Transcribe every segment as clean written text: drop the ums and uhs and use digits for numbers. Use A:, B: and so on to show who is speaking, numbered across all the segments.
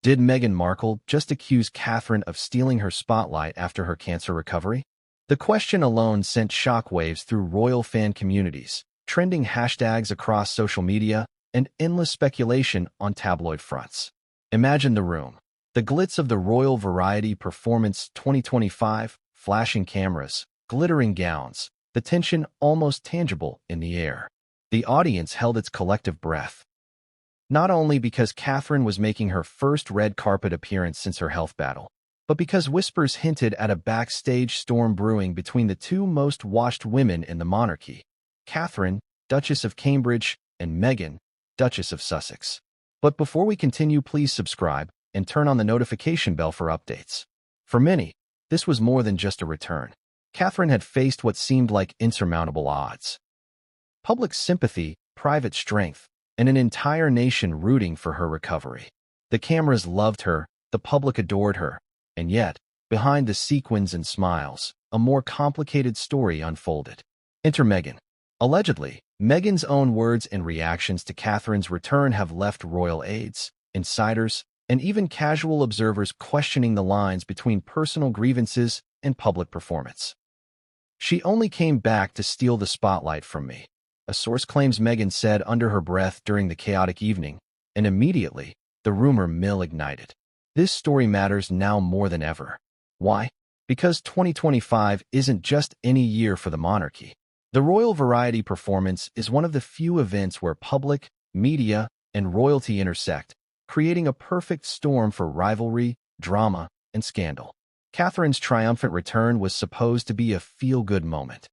A: Did Meghan Markle just accuse Catherine of stealing her spotlight after her cancer recovery? The question alone sent shockwaves through royal fan communities, trending hashtags across social media, and endless speculation on tabloid fronts. Imagine the room. The glitz of the Royal Variety Performance 2025, flashing cameras, glittering gowns, the tension almost tangible in the air. The audience held its collective breath. Not only because Catherine was making her first red carpet appearance since her health battle, but because whispers hinted at a backstage storm brewing between the two most watched women in the monarchy, Catherine, Duchess of Cambridge, and Meghan, Duchess of Sussex. But before we continue, please subscribe and turn on the notification bell for updates. For many, this was more than just a return. Catherine had faced what seemed like insurmountable odds. Public sympathy, private strength, and an entire nation rooting for her recovery. The cameras loved her, the public adored her, and yet, behind the sequins and smiles, a more complicated story unfolded. Enter Meghan. Allegedly, Meghan's own words and reactions to Catherine's return have left royal aides, insiders, and even casual observers questioning the lines between personal grievances and public performance. "She only came back to steal the spotlight from me," a source claims Meghan said under her breath during the chaotic evening, and immediately, the rumor mill ignited. This story matters now more than ever. Why? Because 2025 isn't just any year for the monarchy. The Royal Variety Performance is one of the few events where public, media, and royalty intersect, creating a perfect storm for rivalry, drama, and scandal. Catherine's triumphant return was supposed to be a feel-good moment,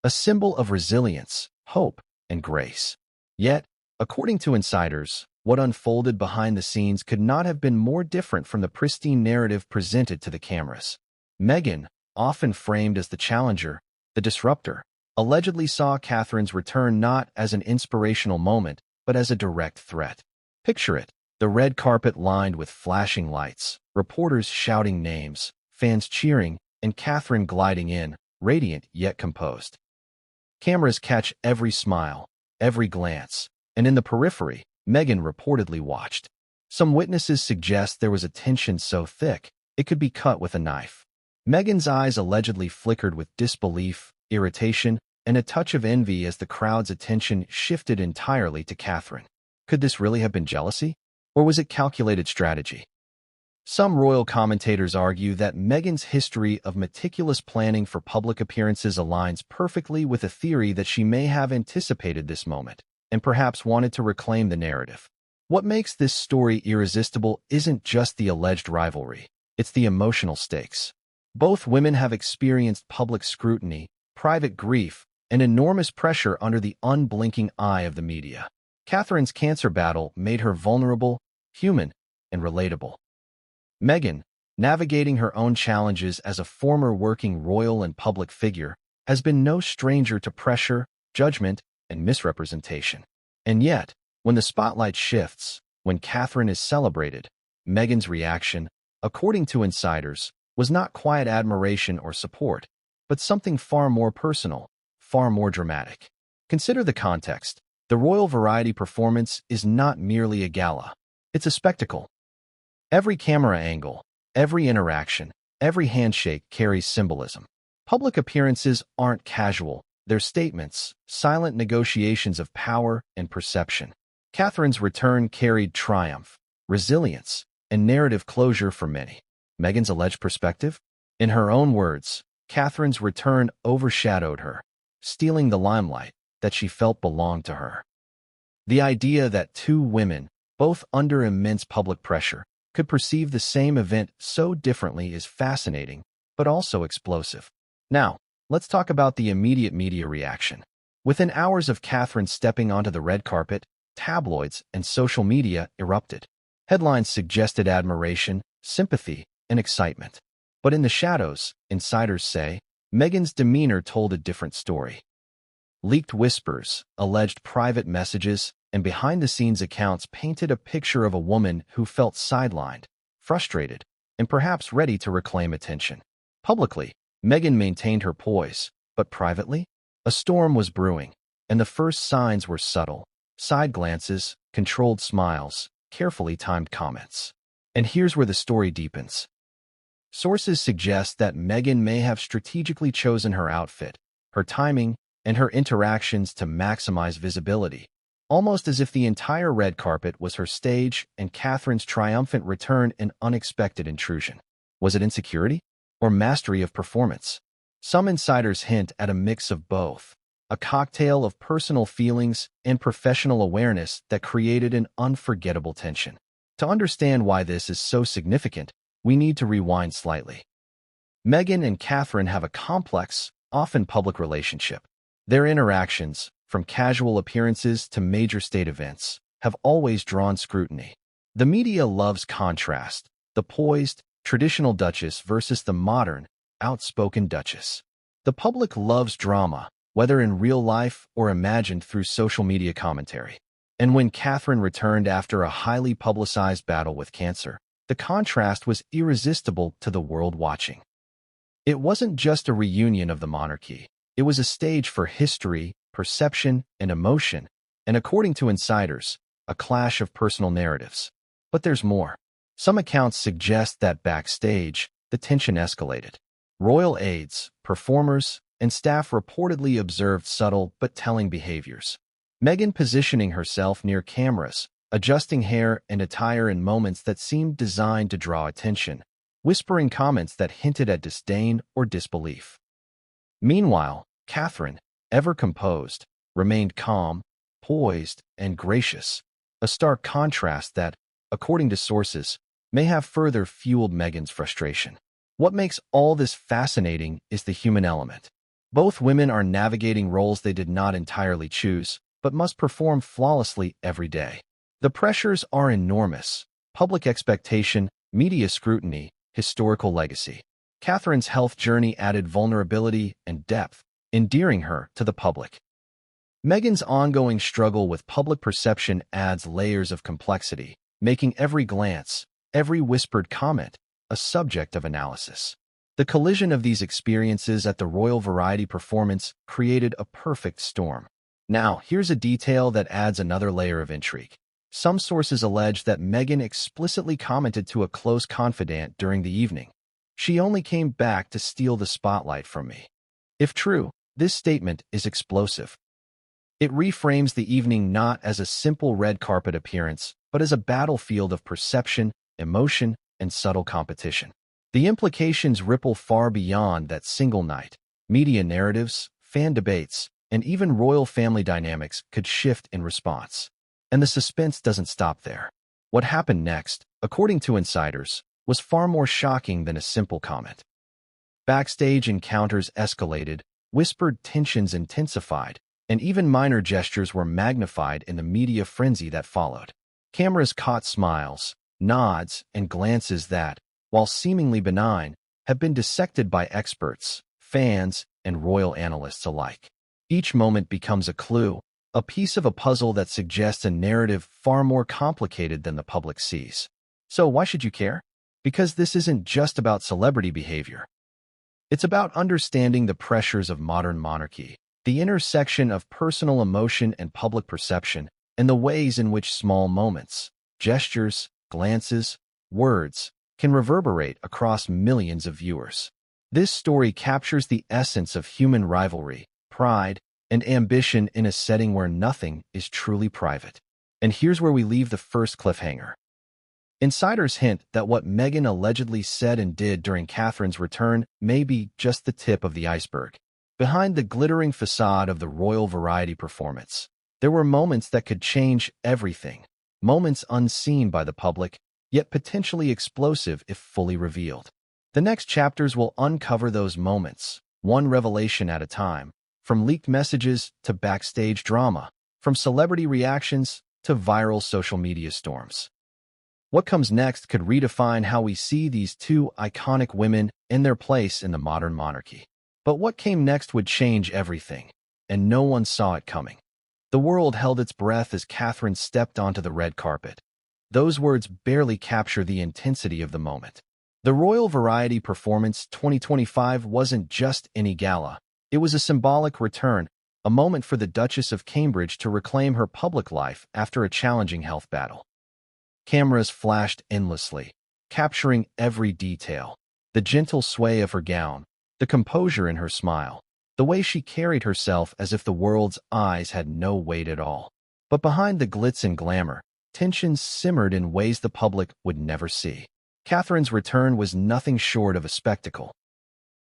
A: a symbol of resilience, hope, and grace. Yet, according to insiders, what unfolded behind the scenes could not have been more different from the pristine narrative presented to the cameras. Meghan, often framed as the challenger, the disruptor, allegedly saw Catherine's return not as an inspirational moment, but as a direct threat. Picture it, the red carpet lined with flashing lights, reporters shouting names, fans cheering, and Catherine gliding in, radiant yet composed. Cameras catch every smile, every glance, and in the periphery, Meghan reportedly watched. Some witnesses suggest there was a tension so thick, it could be cut with a knife. Meghan's eyes allegedly flickered with disbelief, irritation, and a touch of envy as the crowd's attention shifted entirely to Catherine. Could this really have been jealousy? Or was it calculated strategy? Some royal commentators argue that Meghan's history of meticulous planning for public appearances aligns perfectly with a theory that she may have anticipated this moment, and perhaps wanted to reclaim the narrative. What makes this story irresistible isn't just the alleged rivalry, it's the emotional stakes. Both women have experienced public scrutiny, private grief, and enormous pressure under the unblinking eye of the media. Catherine's cancer battle made her vulnerable, human, and relatable. Meghan, navigating her own challenges as a former working royal and public figure, has been no stranger to pressure, judgment, and misrepresentation. And yet, when the spotlight shifts, when Catherine is celebrated, Meghan's reaction, according to insiders, was not quiet admiration or support, but something far more personal, far more dramatic. Consider the context. The Royal Variety Performance is not merely a gala. It's a spectacle. Every camera angle, every interaction, every handshake carries symbolism. Public appearances aren't casual. They're statements, silent negotiations of power and perception. Catherine's return carried triumph, resilience, and narrative closure for many. Meghan's alleged perspective? In her own words, Catherine's return overshadowed her, stealing the limelight that she felt belonged to her. The idea that two women, both under immense public pressure, could perceive the same event so differently is fascinating, but also explosive. Now, let's talk about the immediate media reaction. Within hours of Catherine stepping onto the red carpet, tabloids and social media erupted. Headlines suggested admiration, sympathy, and excitement. But in the shadows, insiders say, Meghan's demeanor told a different story. Leaked whispers, alleged private messages, and behind-the-scenes accounts painted a picture of a woman who felt sidelined, frustrated, and perhaps ready to reclaim attention. Publicly, Meghan maintained her poise, but privately, a storm was brewing, and the first signs were subtle: side glances, controlled smiles, carefully timed comments. And here's where the story deepens. Sources suggest that Meghan may have strategically chosen her outfit, her timing, and her interactions to maximize visibility, almost as if the entire red carpet was her stage and Catherine's triumphant return an unexpected intrusion. Was it insecurity or mastery of performance? Some insiders hint at a mix of both, a cocktail of personal feelings and professional awareness that created an unforgettable tension. To understand why this is so significant, we need to rewind slightly. Meghan and Catherine have a complex, often public relationship. Their interactions, from casual appearances to major state events, have always drawn scrutiny. The media loves contrast, the poised, traditional Duchess versus the modern, outspoken Duchess. The public loves drama, whether in real life or imagined through social media commentary. And when Catherine returned after a highly publicized battle with cancer, the contrast was irresistible to the world watching. It wasn't just a reunion of the monarchy. It was a stage for history, perception, and emotion, and according to insiders, a clash of personal narratives. But there's more. Some accounts suggest that backstage, the tension escalated. Royal aides, performers, and staff reportedly observed subtle but telling behaviors. Meghan positioning herself near cameras, adjusting hair and attire in moments that seemed designed to draw attention, whispering comments that hinted at disdain or disbelief. Meanwhile, Catherine, ever composed, remained calm, poised, and gracious, a stark contrast that, according to sources, may have further fueled Meghan's frustration. What makes all this fascinating is the human element. Both women are navigating roles they did not entirely choose, but must perform flawlessly every day. The pressures are enormous: public expectation, media scrutiny, historical legacy. Catherine's health journey added vulnerability and depth, endearing her to the public. Meghan's ongoing struggle with public perception adds layers of complexity, making every glance, every whispered comment, a subject of analysis. The collision of these experiences at the Royal Variety performance created a perfect storm. Now, here's a detail that adds another layer of intrigue. Some sources allege that Meghan explicitly commented to a close confidant during the evening, "She only came back to steal the spotlight from me." If true, this statement is explosive. It reframes the evening not as a simple red carpet appearance, but as a battlefield of perception, emotion, and subtle competition. The implications ripple far beyond that single night. Media narratives, fan debates, and even royal family dynamics could shift in response. And the suspense doesn't stop there. What happened next, according to insiders, was far more shocking than a simple comment. Backstage encounters escalated, whispered tensions intensified, and even minor gestures were magnified in the media frenzy that followed. Cameras caught smiles, nods, and glances that, while seemingly benign, have been dissected by experts, fans, and royal analysts alike. Each moment becomes a clue, a piece of a puzzle that suggests a narrative far more complicated than the public sees. So why should you care? Because this isn't just about celebrity behavior. It's about understanding the pressures of modern monarchy, the intersection of personal emotion and public perception, and the ways in which small moments, gestures, glances, words, can reverberate across millions of viewers. This story captures the essence of human rivalry, pride, and ambition in a setting where nothing is truly private. And here's where we leave the first cliffhanger. Insiders hint that what Meghan allegedly said and did during Catherine's return may be just the tip of the iceberg. Behind the glittering facade of the Royal Variety performance, there were moments that could change everything, moments unseen by the public, yet potentially explosive if fully revealed. The next chapters will uncover those moments, one revelation at a time, from leaked messages to backstage drama, from celebrity reactions to viral social media storms. What comes next could redefine how we see these two iconic women in their place in the modern monarchy. But what came next would change everything, and no one saw it coming. The world held its breath as Catherine stepped onto the red carpet. Those words barely capture the intensity of the moment. The Royal Variety Performance 2025 wasn't just any gala. It was a symbolic return, a moment for the Duchess of Cambridge to reclaim her public life after a challenging health battle. Cameras flashed endlessly, capturing every detail. The gentle sway of her gown, the composure in her smile, the way she carried herself as if the world's eyes had no weight at all. But behind the glitz and glamour, tensions simmered in ways the public would never see. Catherine's return was nothing short of a spectacle.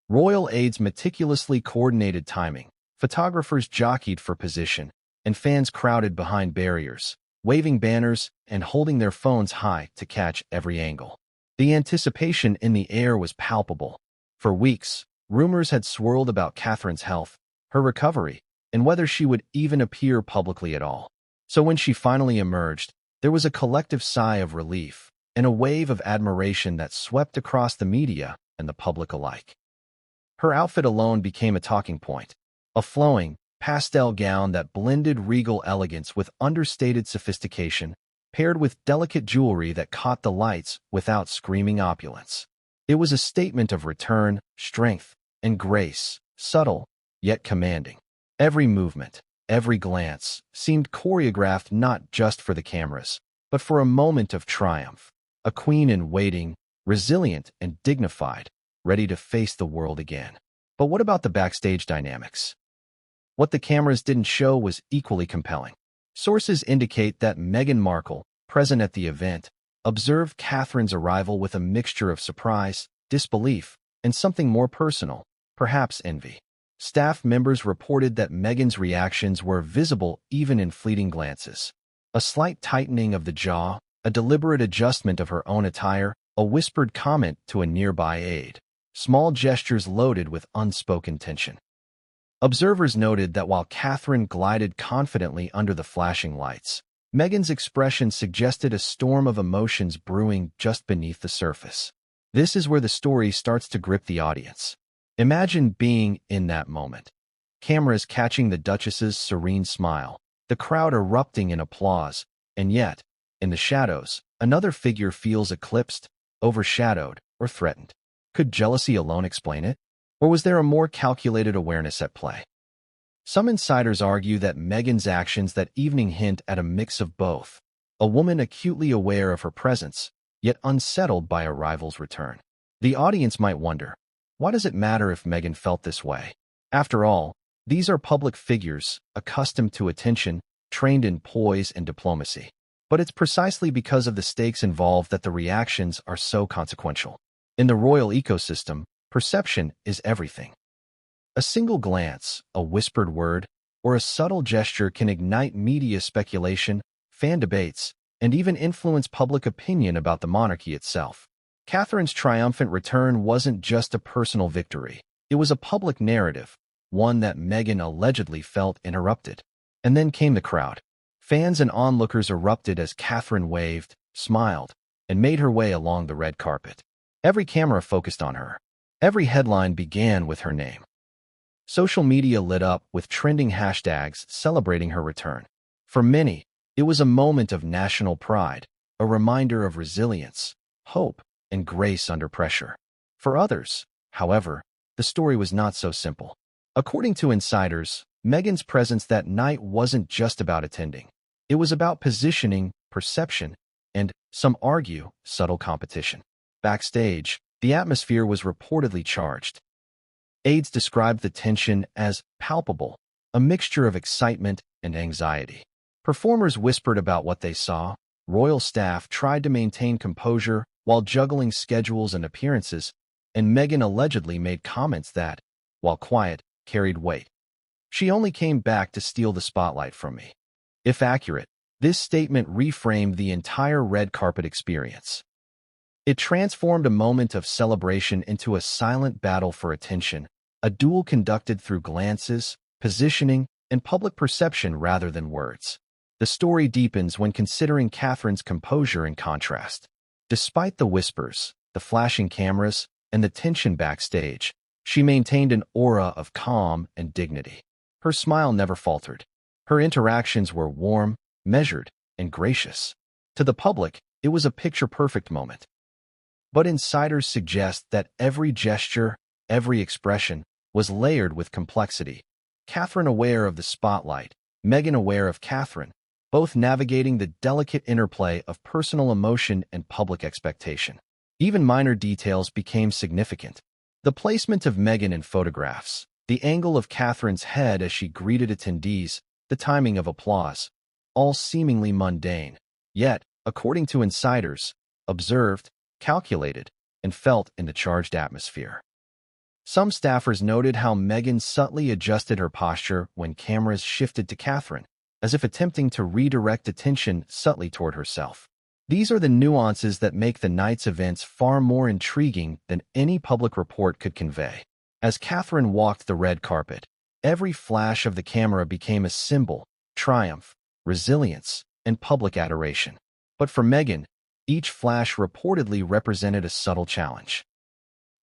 A: Royal aides meticulously coordinated timing, photographers jockeyed for position, and fans crowded behind barriers, waving banners and holding their phones high to catch every angle. The anticipation in the air was palpable. For weeks, rumors had swirled about Catherine's health, her recovery, and whether she would even appear publicly at all. So when she finally emerged, there was a collective sigh of relief and a wave of admiration that swept across the media and the public alike. Her outfit alone became a talking point, a flowing, pastel gown that blended regal elegance with understated sophistication, paired with delicate jewelry that caught the lights without screaming opulence. It was a statement of return, strength, and grace, subtle, yet commanding. Every movement, every glance, seemed choreographed not just for the cameras, but for a moment of triumph. A queen in waiting, resilient and dignified, ready to face the world again. But what about the backstage dynamics? What the cameras didn't show was equally compelling. Sources indicate that Meghan Markle, present at the event, observed Catherine's arrival with a mixture of surprise, disbelief, and something more personal, perhaps envy. Staff members reported that Meghan's reactions were visible even in fleeting glances. A slight tightening of the jaw, a deliberate adjustment of her own attire, a whispered comment to a nearby aide. Small gestures loaded with unspoken tension. Observers noted that while Catherine glided confidently under the flashing lights, Meghan's expression suggested a storm of emotions brewing just beneath the surface. This is where the story starts to grip the audience. Imagine being in that moment. Cameras catching the Duchess's serene smile, the crowd erupting in applause, and yet, in the shadows, another figure feels eclipsed, overshadowed, or threatened. Could jealousy alone explain it? Or was there a more calculated awareness at play? Some insiders argue that Meghan's actions that evening hint at a mix of both. A woman acutely aware of her presence, yet unsettled by a rival's return. The audience might wonder, why does it matter if Meghan felt this way? After all, these are public figures, accustomed to attention, trained in poise and diplomacy. But it's precisely because of the stakes involved that the reactions are so consequential. In the royal ecosystem, perception is everything. A single glance, a whispered word, or a subtle gesture can ignite media speculation, fan debates, and even influence public opinion about the monarchy itself. Catherine's triumphant return wasn't just a personal victory. It was a public narrative, one that Meghan allegedly felt interrupted. And then came the crowd. Fans and onlookers erupted as Catherine waved, smiled, and made her way along the red carpet. Every camera focused on her. Every headline began with her name. Social media lit up with trending hashtags celebrating her return. For many, it was a moment of national pride, a reminder of resilience, hope, and grace under pressure. For others, however, the story was not so simple. According to insiders, Meghan's presence that night wasn't just about attending. It was about positioning, perception, and, some argue, subtle competition. Backstage, the atmosphere was reportedly charged. Aides described the tension as palpable, a mixture of excitement and anxiety. Performers whispered about what they saw. Royal staff tried to maintain composure while juggling schedules and appearances, and Meghan allegedly made comments that, while quiet, carried weight. She only came back to steal the spotlight from me. If accurate, this statement reframed the entire red carpet experience. It transformed a moment of celebration into a silent battle for attention, a duel conducted through glances, positioning, and public perception rather than words. The story deepens when considering Catherine's composure in contrast. Despite the whispers, the flashing cameras, and the tension backstage, she maintained an aura of calm and dignity. Her smile never faltered. Her interactions were warm, measured, and gracious. To the public, it was a picture-perfect moment. But insiders suggest that every gesture, every expression, was layered with complexity. Catherine aware of the spotlight, Meghan aware of Catherine, both navigating the delicate interplay of personal emotion and public expectation. Even minor details became significant. The placement of Meghan in photographs, the angle of Catherine's head as she greeted attendees, the timing of applause, all seemingly mundane, yet, according to insiders, observed, calculated, and felt in the charged atmosphere. Some staffers noted how Meghan subtly adjusted her posture when cameras shifted to Catherine, as if attempting to redirect attention subtly toward herself. These are the nuances that make the night's events far more intriguing than any public report could convey. As Catherine walked the red carpet, every flash of the camera became a symbol, triumph, resilience, and public adoration. But for Meghan, each flash reportedly represented a subtle challenge.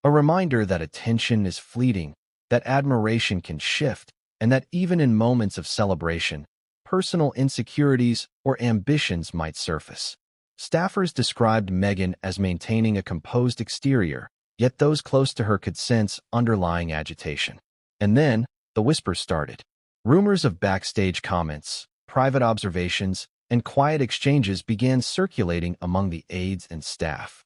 A: A reminder that attention is fleeting, that admiration can shift, and that even in moments of celebration, personal insecurities or ambitions might surface. Staffers described Meghan as maintaining a composed exterior, yet those close to her could sense underlying agitation. And then, the whispers started. Rumors of backstage comments, private observations, and quiet exchanges began circulating among the aides and staff.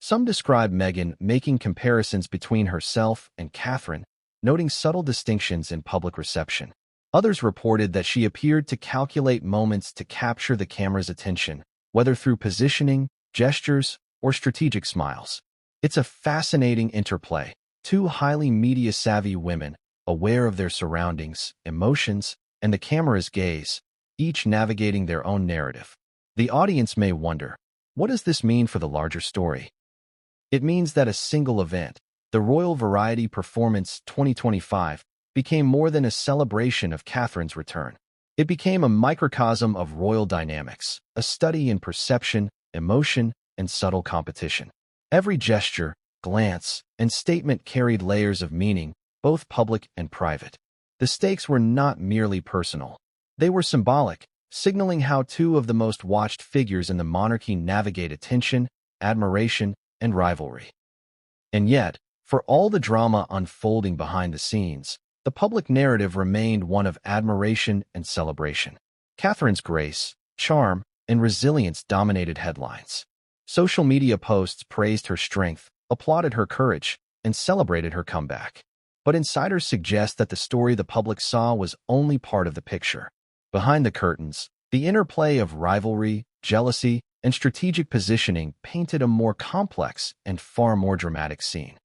A: Some described Meghan making comparisons between herself and Catherine, noting subtle distinctions in public reception. Others reported that she appeared to calculate moments to capture the camera's attention, whether through positioning, gestures, or strategic smiles. It's a fascinating interplay. Two highly media-savvy women, aware of their surroundings, emotions, and the camera's gaze, each navigating their own narrative. The audience may wonder, what does this mean for the larger story? It means that a single event, the Royal Variety Performance 2025, became more than a celebration of Catherine's return. It became a microcosm of royal dynamics, a study in perception, emotion, and subtle competition. Every gesture, glance, and statement carried layers of meaning, both public and private. The stakes were not merely personal. They were symbolic, signaling how two of the most watched figures in the monarchy navigate attention, admiration, and rivalry. And yet, for all the drama unfolding behind the scenes, the public narrative remained one of admiration and celebration. Catherine's grace, charm, and resilience dominated headlines. Social media posts praised her strength, applauded her courage, and celebrated her comeback. But insiders suggest that the story the public saw was only part of the picture. Behind the curtains, the interplay of rivalry, jealousy, and strategic positioning painted a more complex and far more dramatic scene.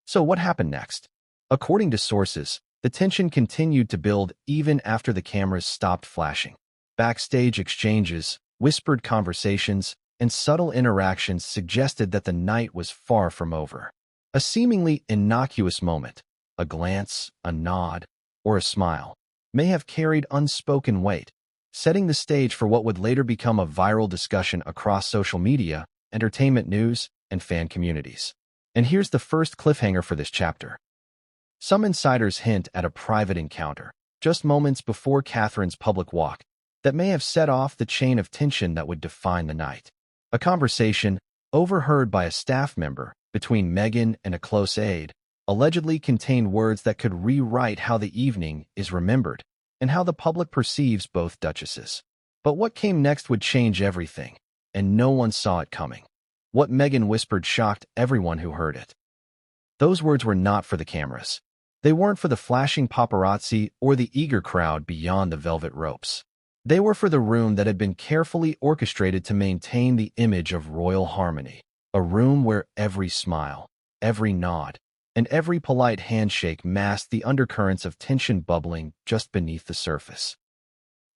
A: So what happened next? According to sources, the tension continued to build even after the cameras stopped flashing. Backstage exchanges, whispered conversations, and subtle interactions suggested that the night was far from over. A seemingly innocuous moment, a glance, a nod, or a smile, may have carried unspoken weight, setting the stage for what would later become a viral discussion across social media, entertainment news, and fan communities. And here's the first cliffhanger for this chapter. Some insiders hint at a private encounter, just moments before Catherine's public walk, that may have set off the chain of tension that would define the night. A conversation, overheard by a staff member, between Meghan and a close aide, allegedly contained words that could rewrite how the evening is remembered and how the public perceives both duchesses. But what came next would change everything, and no one saw it coming. What Meghan whispered shocked everyone who heard it. Those words were not for the cameras. They weren't for the flashing paparazzi or the eager crowd beyond the velvet ropes. They were for the room that had been carefully orchestrated to maintain the image of royal harmony, a room where every smile, every nod, and every polite handshake masked the undercurrents of tension bubbling just beneath the surface.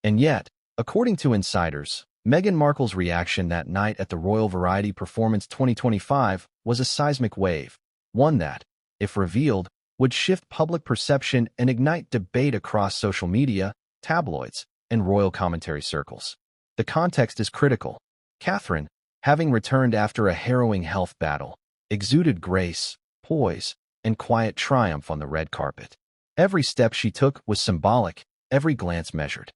A: And yet, according to insiders, Meghan Markle's reaction that night at the Royal Variety Performance 2025 was a seismic wave, one that, if revealed, would shift public perception and ignite debate across social media, tabloids, and royal commentary circles. The context is critical. Catherine, having returned after a harrowing health battle, exuded grace, poise, and quiet triumph on the red carpet. Every step she took was symbolic, every glance measured.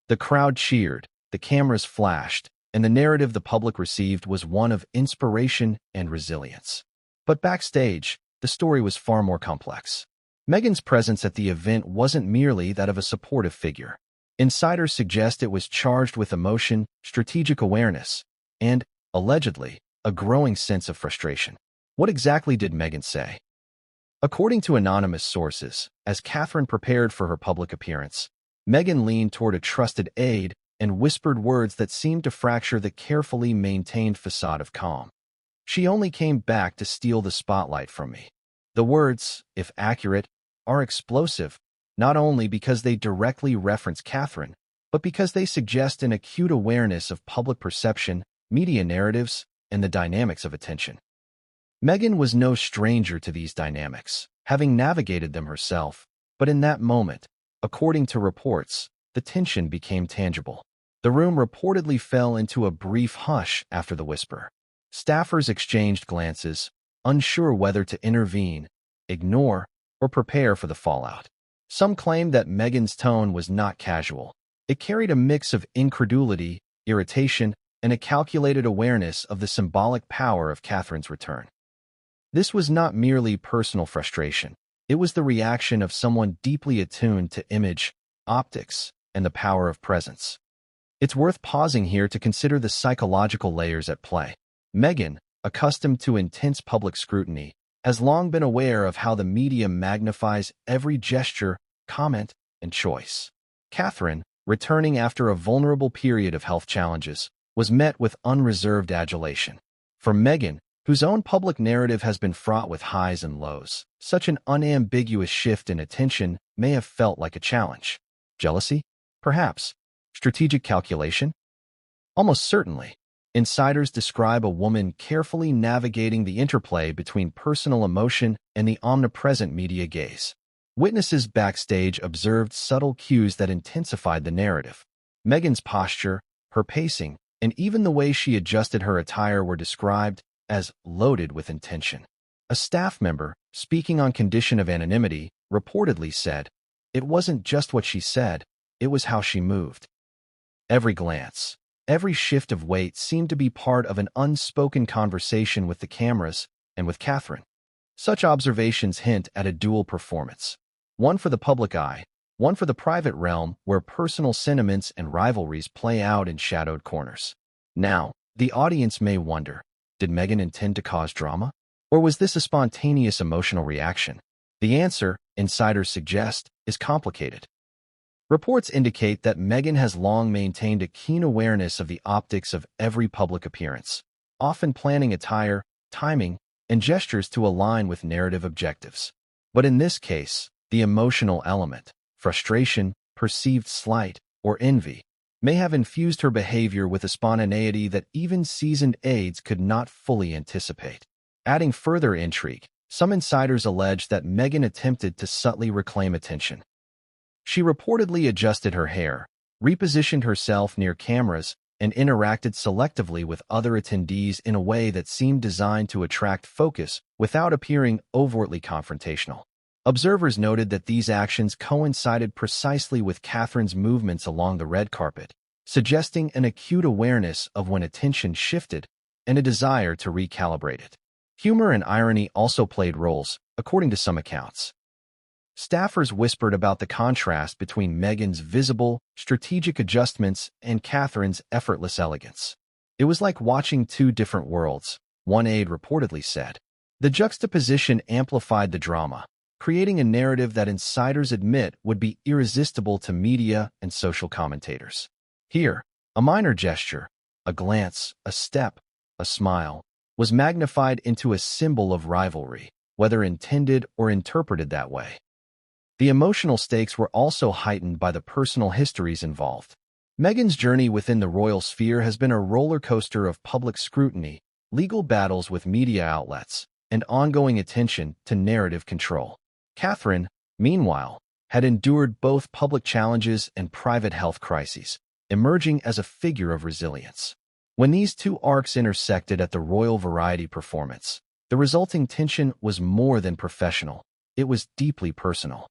A: The crowd cheered, the cameras flashed, and the narrative the public received was one of inspiration and resilience. But backstage, the story was far more complex. Meghan's presence at the event wasn't merely that of a supportive figure. Insiders suggest it was charged with emotion, strategic awareness, and, allegedly, a growing sense of frustration. What exactly did Meghan say? According to anonymous sources, as Catherine prepared for her public appearance, Meghan leaned toward a trusted aide and whispered words that seemed to fracture the carefully maintained facade of calm. She only came back to steal the spotlight from me. The words, if accurate, are explosive, not only because they directly reference Catherine, but because they suggest an acute awareness of public perception, media narratives, and the dynamics of attention. Meghan was no stranger to these dynamics, having navigated them herself, but in that moment, according to reports, the tension became tangible. The room reportedly fell into a brief hush after the whisper. Staffers exchanged glances, unsure whether to intervene, ignore, or prepare for the fallout. Some claimed that Meghan's tone was not casual. It carried a mix of incredulity, irritation, and a calculated awareness of the symbolic power of Catherine's return. This was not merely personal frustration. It was the reaction of someone deeply attuned to image, optics, and the power of presence. It's worth pausing here to consider the psychological layers at play. Meghan, accustomed to intense public scrutiny, has long been aware of how the media magnifies every gesture, comment, and choice. Catherine, returning after a vulnerable period of health challenges, was met with unreserved adulation. For Meghan, whose own public narrative has been fraught with highs and lows, such an unambiguous shift in attention may have felt like a challenge. Jealousy? Perhaps. Strategic calculation? Almost certainly. Insiders describe a woman carefully navigating the interplay between personal emotion and the omnipresent media gaze. Witnesses backstage observed subtle cues that intensified the narrative. Meghan's posture, her pacing, and even the way she adjusted her attire were described as loaded with intention. A staff member, speaking on condition of anonymity, reportedly said, "It wasn't just what she said, it was how she moved." Every glance, every shift of weight seemed to be part of an unspoken conversation with the cameras and with Catherine. Such observations hint at a dual performance, one for the public eye, one for the private realm where personal sentiments and rivalries play out in shadowed corners. Now, the audience may wonder, did Meghan intend to cause drama? Or was this a spontaneous emotional reaction? The answer, insiders suggest, is complicated. Reports indicate that Meghan has long maintained a keen awareness of the optics of every public appearance, often planning attire, timing, and gestures to align with narrative objectives. But in this case, the emotional element, frustration, perceived slight, or envy, may have infused her behavior with a spontaneity that even seasoned aides could not fully anticipate. Adding further intrigue, some insiders allege that Meghan attempted to subtly reclaim attention. She reportedly adjusted her hair, repositioned herself near cameras, and interacted selectively with other attendees in a way that seemed designed to attract focus without appearing overtly confrontational. Observers noted that these actions coincided precisely with Catherine's movements along the red carpet, suggesting an acute awareness of when attention shifted and a desire to recalibrate it. Humor and irony also played roles, according to some accounts. Staffers whispered about the contrast between Meghan's visible, strategic adjustments and Catherine's effortless elegance. It was like watching two different worlds, one aide reportedly said. The juxtaposition amplified the drama, creating a narrative that insiders admit would be irresistible to media and social commentators. Here, a minor gesture, a glance, a step, a smile, was magnified into a symbol of rivalry, whether intended or interpreted that way. The emotional stakes were also heightened by the personal histories involved. Meghan's journey within the royal sphere has been a roller coaster of public scrutiny, legal battles with media outlets, and ongoing attention to narrative control. Catherine, meanwhile, had endured both public challenges and private health crises, emerging as a figure of resilience. When these two arcs intersected at the Royal Variety performance, the resulting tension was more than professional, it was deeply personal.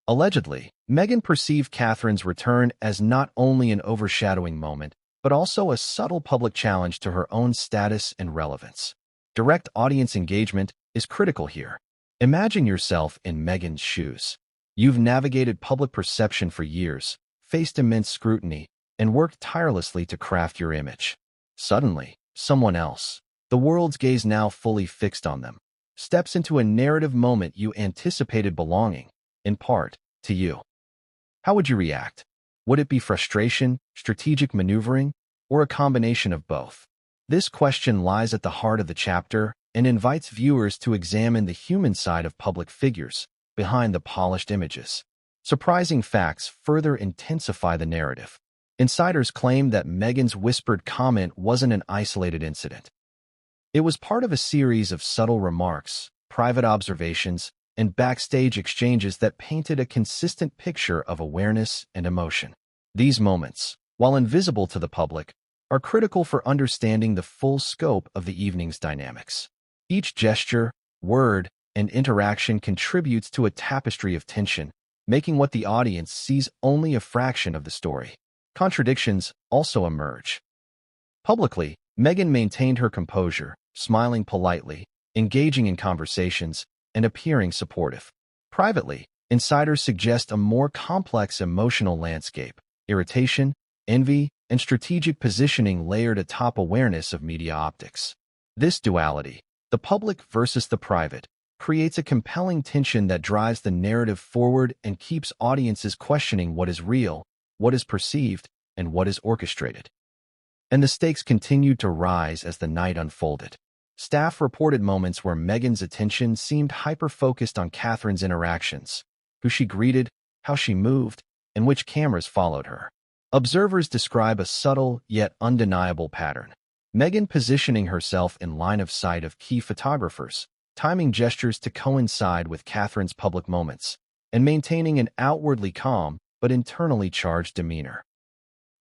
A: Allegedly, Meghan perceived Catherine's return as not only an overshadowing moment, but also a subtle public challenge to her own status and relevance. Direct audience engagement is critical here. Imagine yourself in Meghan's shoes. You've navigated public perception for years, faced immense scrutiny, and worked tirelessly to craft your image. Suddenly, someone else, the world's gaze now fully fixed on them, steps into a narrative moment you anticipated belonging, in part, to you. How would you react? Would it be frustration, strategic maneuvering, or a combination of both? This question lies at the heart of the chapter and invites viewers to examine the human side of public figures behind the polished images. Surprising facts further intensify the narrative. Insiders claim that Meghan's whispered comment wasn't an isolated incident. It was part of a series of subtle remarks, private observations, and backstage exchanges that painted a consistent picture of awareness and emotion. These moments, while invisible to the public, are critical for understanding the full scope of the evening's dynamics. Each gesture, word, and interaction contributes to a tapestry of tension, making what the audience sees only a fraction of the story. Contradictions also emerge. Publicly, Meghan maintained her composure, smiling politely, engaging in conversations, and appearing supportive. Privately, insiders suggest a more complex emotional landscape: irritation, envy, and strategic positioning layered atop awareness of media optics. This duality, the public versus the private, creates a compelling tension that drives the narrative forward and keeps audiences questioning what is real, what is perceived, and what is orchestrated. And the stakes continued to rise as the night unfolded. Staff reported moments where Meghan's attention seemed hyper-focused on Catherine's interactions, who she greeted, how she moved, and which cameras followed her. Observers describe a subtle yet undeniable pattern: Meghan positioning herself in line of sight of key photographers, timing gestures to coincide with Catherine's public moments, and maintaining an outwardly calm but internally charged demeanor.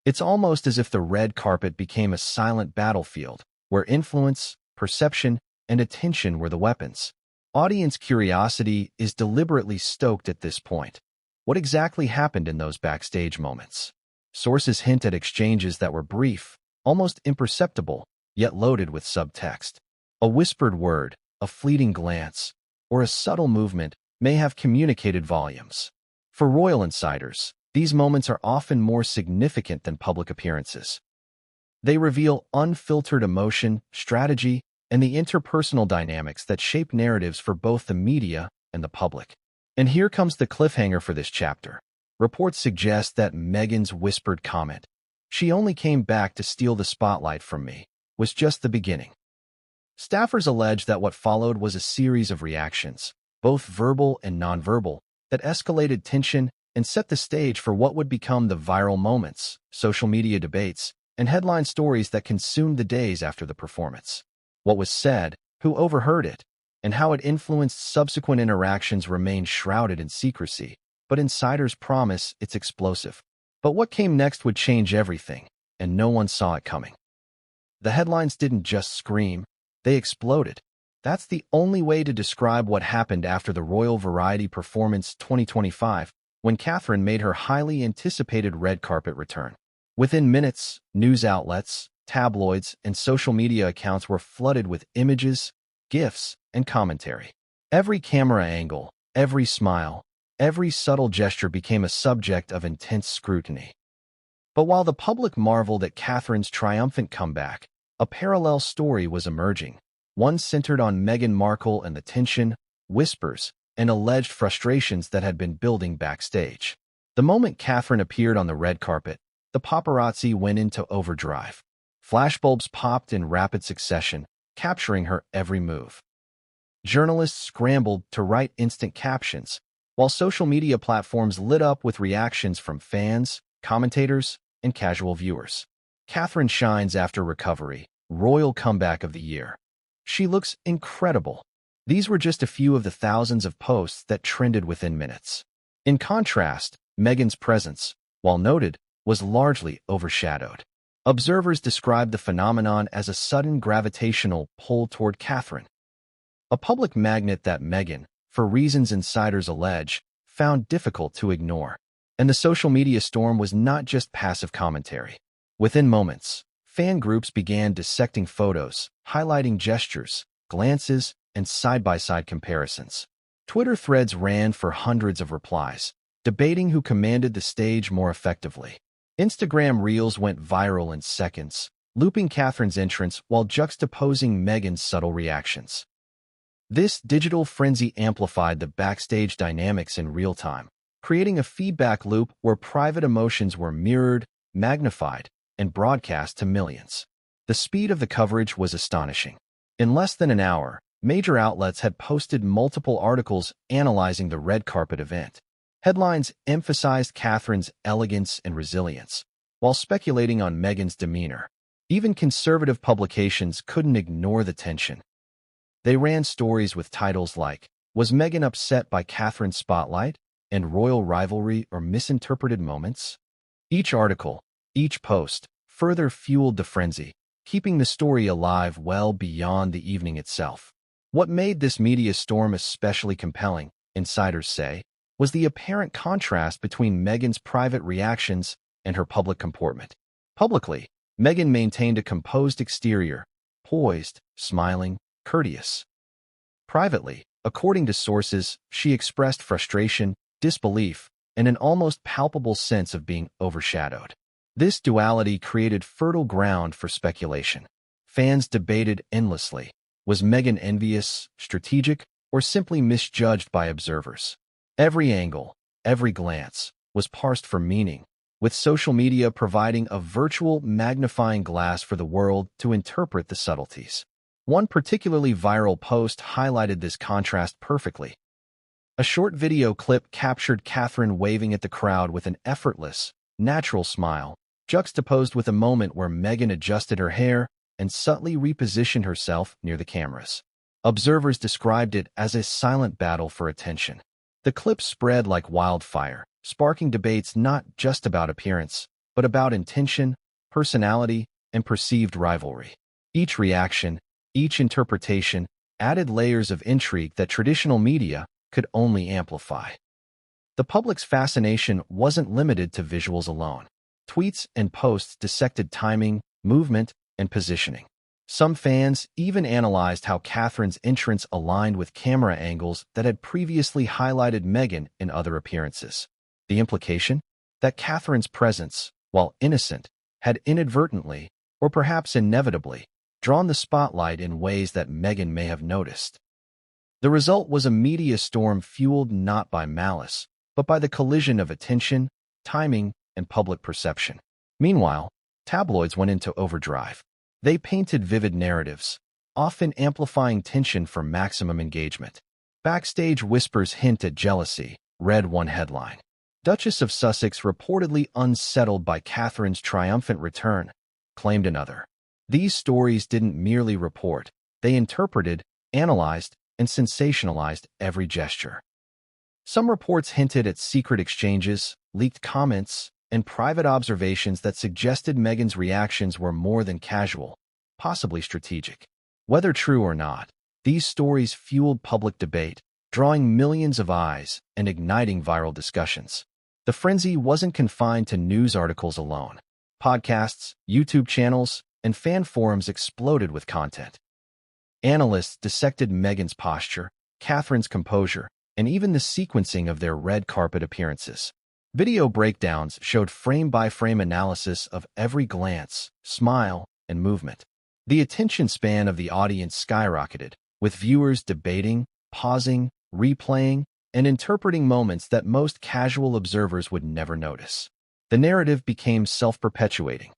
A: It's almost as if the red carpet became a silent battlefield, where influence, perception, and attention were the weapons. Audience curiosity is deliberately stoked at this point. What exactly happened in those backstage moments? Sources hint at exchanges that were brief, almost imperceptible, yet loaded with subtext. A whispered word, a fleeting glance, or a subtle movement may have communicated volumes. For royal insiders, these moments are often more significant than public appearances. They reveal unfiltered emotion, strategy, and the interpersonal dynamics that shape narratives for both the media and the public. And here comes the cliffhanger for this chapter. Reports suggest that Meghan's whispered comment, "She only came back to steal the spotlight from me," was just the beginning. Staffers allege that what followed was a series of reactions, both verbal and nonverbal, that escalated tension and set the stage for what would become the viral moments, social media debates, and headline stories that consumed the days after the performance. What was said, who overheard it, and how it influenced subsequent interactions remain shrouded in secrecy, but insiders promise it's explosive. But what came next would change everything, and no one saw it coming. The headlines didn't just scream, they exploded. That's the only way to describe what happened after the Royal Variety Performance 2025, when Catherine made her highly anticipated red carpet return. Within minutes, news outlets, tabloids, and social media accounts were flooded with images, GIFs, and commentary. Every camera angle, every smile, every subtle gesture became a subject of intense scrutiny. But while the public marveled at Catherine's triumphant comeback, a parallel story was emerging, one centered on Meghan Markle and the tension, whispers, and alleged frustrations that had been building backstage. The moment Catherine appeared on the red carpet, the paparazzi went into overdrive. Flashbulbs popped in rapid succession, capturing her every move. Journalists scrambled to write instant captions, while social media platforms lit up with reactions from fans, commentators, and casual viewers. Catherine shines after recovery, royal comeback of the year. She looks incredible. These were just a few of the thousands of posts that trended within minutes. In contrast, Meghan's presence, while noted, was largely overshadowed. Observers described the phenomenon as a sudden gravitational pull toward Catherine, a public magnet that Meghan, for reasons insiders allege, found difficult to ignore. And the social media storm was not just passive commentary. Within moments, fan groups began dissecting photos, highlighting gestures, glances, and side-by-side comparisons. Twitter threads ran for hundreds of replies, debating who commanded the stage more effectively. Instagram Reels went viral in seconds, looping Catherine's entrance while juxtaposing Meghan's subtle reactions. This digital frenzy amplified the backstage dynamics in real time, creating a feedback loop where private emotions were mirrored, magnified, and broadcast to millions. The speed of the coverage was astonishing. In less than an hour, major outlets had posted multiple articles analyzing the red carpet event. Headlines emphasized Catherine's elegance and resilience, while speculating on Meghan's demeanor. Even conservative publications couldn't ignore the tension. They ran stories with titles like, "Was Meghan upset by Catherine's spotlight?" and "Royal rivalry or misinterpreted moments?" Each article, each post, further fueled the frenzy, keeping the story alive well beyond the evening itself. What made this media storm especially compelling, insiders say, was the apparent contrast between Meghan's private reactions and her public comportment. Publicly, Meghan maintained a composed exterior, poised, smiling, courteous. Privately, according to sources, she expressed frustration, disbelief, and an almost palpable sense of being overshadowed. This duality created fertile ground for speculation. Fans debated endlessly. Was Meghan envious, strategic, or simply misjudged by observers? Every angle, every glance, was parsed for meaning, with social media providing a virtual magnifying glass for the world to interpret the subtleties. One particularly viral post highlighted this contrast perfectly. A short video clip captured Catherine waving at the crowd with an effortless, natural smile, juxtaposed with a moment where Meghan adjusted her hair and subtly repositioned herself near the cameras. Observers described it as a silent battle for attention. The clip spread like wildfire, sparking debates not just about appearance, but about intention, personality, and perceived rivalry. Each reaction, each interpretation, added layers of intrigue that traditional media could only amplify. The public's fascination wasn't limited to visuals alone. Tweets and posts dissected timing, movement, and positioning. Some fans even analyzed how Catherine's entrance aligned with camera angles that had previously highlighted Meghan in other appearances. The implication? That Catherine's presence, while innocent, had inadvertently, or perhaps inevitably, drawn the spotlight in ways that Meghan may have noticed. The result was a media storm fueled not by malice, but by the collision of attention, timing, and public perception. Meanwhile, tabloids went into overdrive. They painted vivid narratives, often amplifying tension for maximum engagement. Backstage whispers hint at jealousy, read one headline. Duchess of Sussex reportedly unsettled by Catherine's triumphant return, claimed another. These stories didn't merely report, they interpreted, analyzed, and sensationalized every gesture. Some reports hinted at secret exchanges, leaked comments, and private observations that suggested Meghan's reactions were more than casual, possibly strategic. Whether true or not, these stories fueled public debate, drawing millions of eyes and igniting viral discussions. The frenzy wasn't confined to news articles alone. Podcasts, YouTube channels, and fan forums exploded with content. Analysts dissected Meghan's posture, Catherine's composure, and even the sequencing of their red carpet appearances. Video breakdowns showed frame-by-frame analysis of every glance, smile, and movement. The attention span of the audience skyrocketed, with viewers debating, pausing, replaying, and interpreting moments that most casual observers would never notice. The narrative became self-perpetuating.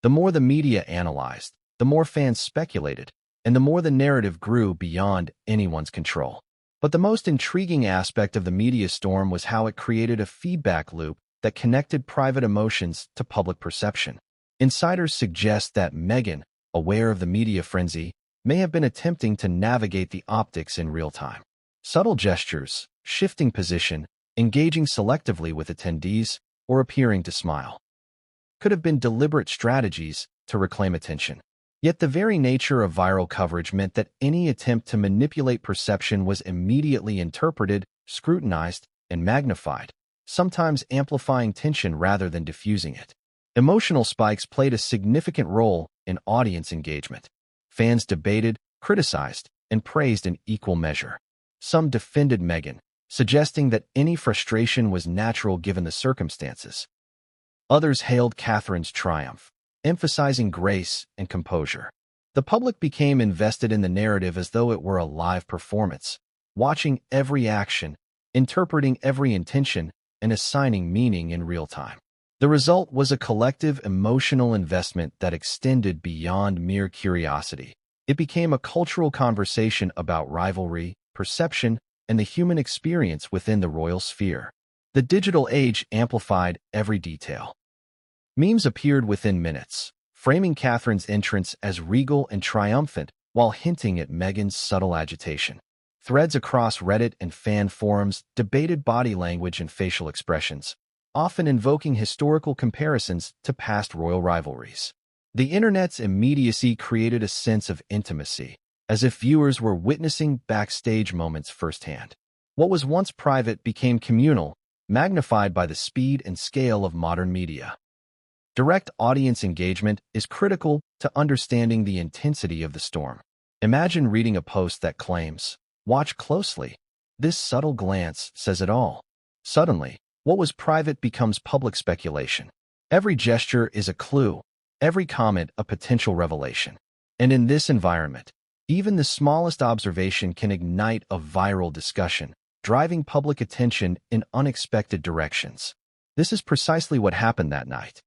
A: The more the media analyzed, the more fans speculated, and the more the narrative grew beyond anyone's control. But the most intriguing aspect of the media storm was how it created a feedback loop that connected private emotions to public perception. Insiders suggest that Meghan, aware of the media frenzy, may have been attempting to navigate the optics in real time. Subtle gestures, shifting position, engaging selectively with attendees, or appearing to smile could have been deliberate strategies to reclaim attention. Yet the very nature of viral coverage meant that any attempt to manipulate perception was immediately interpreted, scrutinized, and magnified, sometimes amplifying tension rather than diffusing it. Emotional spikes played a significant role in audience engagement. Fans debated, criticized, and praised in equal measure. Some defended Meghan, suggesting that any frustration was natural given the circumstances. Others hailed Catherine's triumph, emphasizing grace and composure. The public became invested in the narrative as though it were a live performance, watching every action, interpreting every intention, and assigning meaning in real time. The result was a collective emotional investment that extended beyond mere curiosity. It became a cultural conversation about rivalry, perception, and the human experience within the royal sphere. The digital age amplified every detail. Memes appeared within minutes, framing Catherine's entrance as regal and triumphant while hinting at Meghan's subtle agitation. Threads across Reddit and fan forums debated body language and facial expressions, often invoking historical comparisons to past royal rivalries. The internet's immediacy created a sense of intimacy, as if viewers were witnessing backstage moments firsthand. What was once private became communal, magnified by the speed and scale of modern media. Direct audience engagement is critical to understanding the intensity of the storm. Imagine reading a post that claims, "Watch closely. This subtle glance says it all." Suddenly, what was private becomes public speculation. Every gesture is a clue, every comment a potential revelation. And in this environment, even the smallest observation can ignite a viral discussion, driving public attention in unexpected directions. This is precisely what happened that night.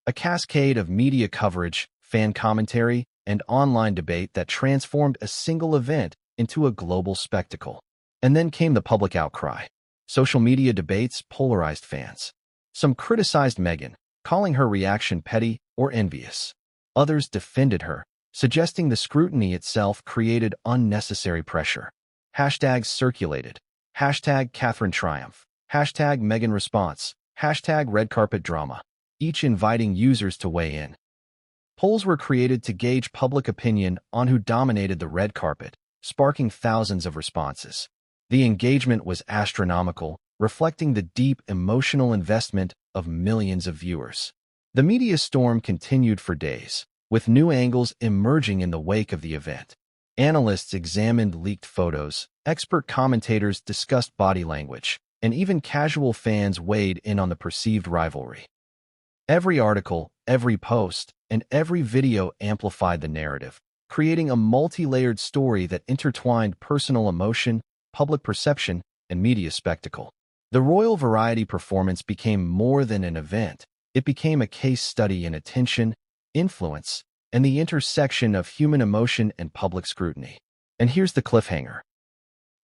A: A cascade of media coverage, fan commentary, and online debate that transformed a single event into a global spectacle. And then came the public outcry. Social media debates polarized fans. Some criticized Meghan, calling her reaction petty or envious. Others defended her, suggesting the scrutiny itself created unnecessary pressure. Hashtags circulated. Hashtag Catherine Triumph. Hashtag Meghan Response. Hashtag Red Carpet Drama, each inviting users to weigh in. Polls were created to gauge public opinion on who dominated the red carpet, sparking thousands of responses. The engagement was astronomical, reflecting the deep emotional investment of millions of viewers. The media storm continued for days, with new angles emerging in the wake of the event. Analysts examined leaked photos, expert commentators discussed body language, and even casual fans weighed in on the perceived rivalry. Every article, every post, and every video amplified the narrative, creating a multi-layered story that intertwined personal emotion, public perception, and media spectacle. The royal variety performance became more than an event. It became a case study in attention, influence, and the intersection of human emotion and public scrutiny. And here's the cliffhanger.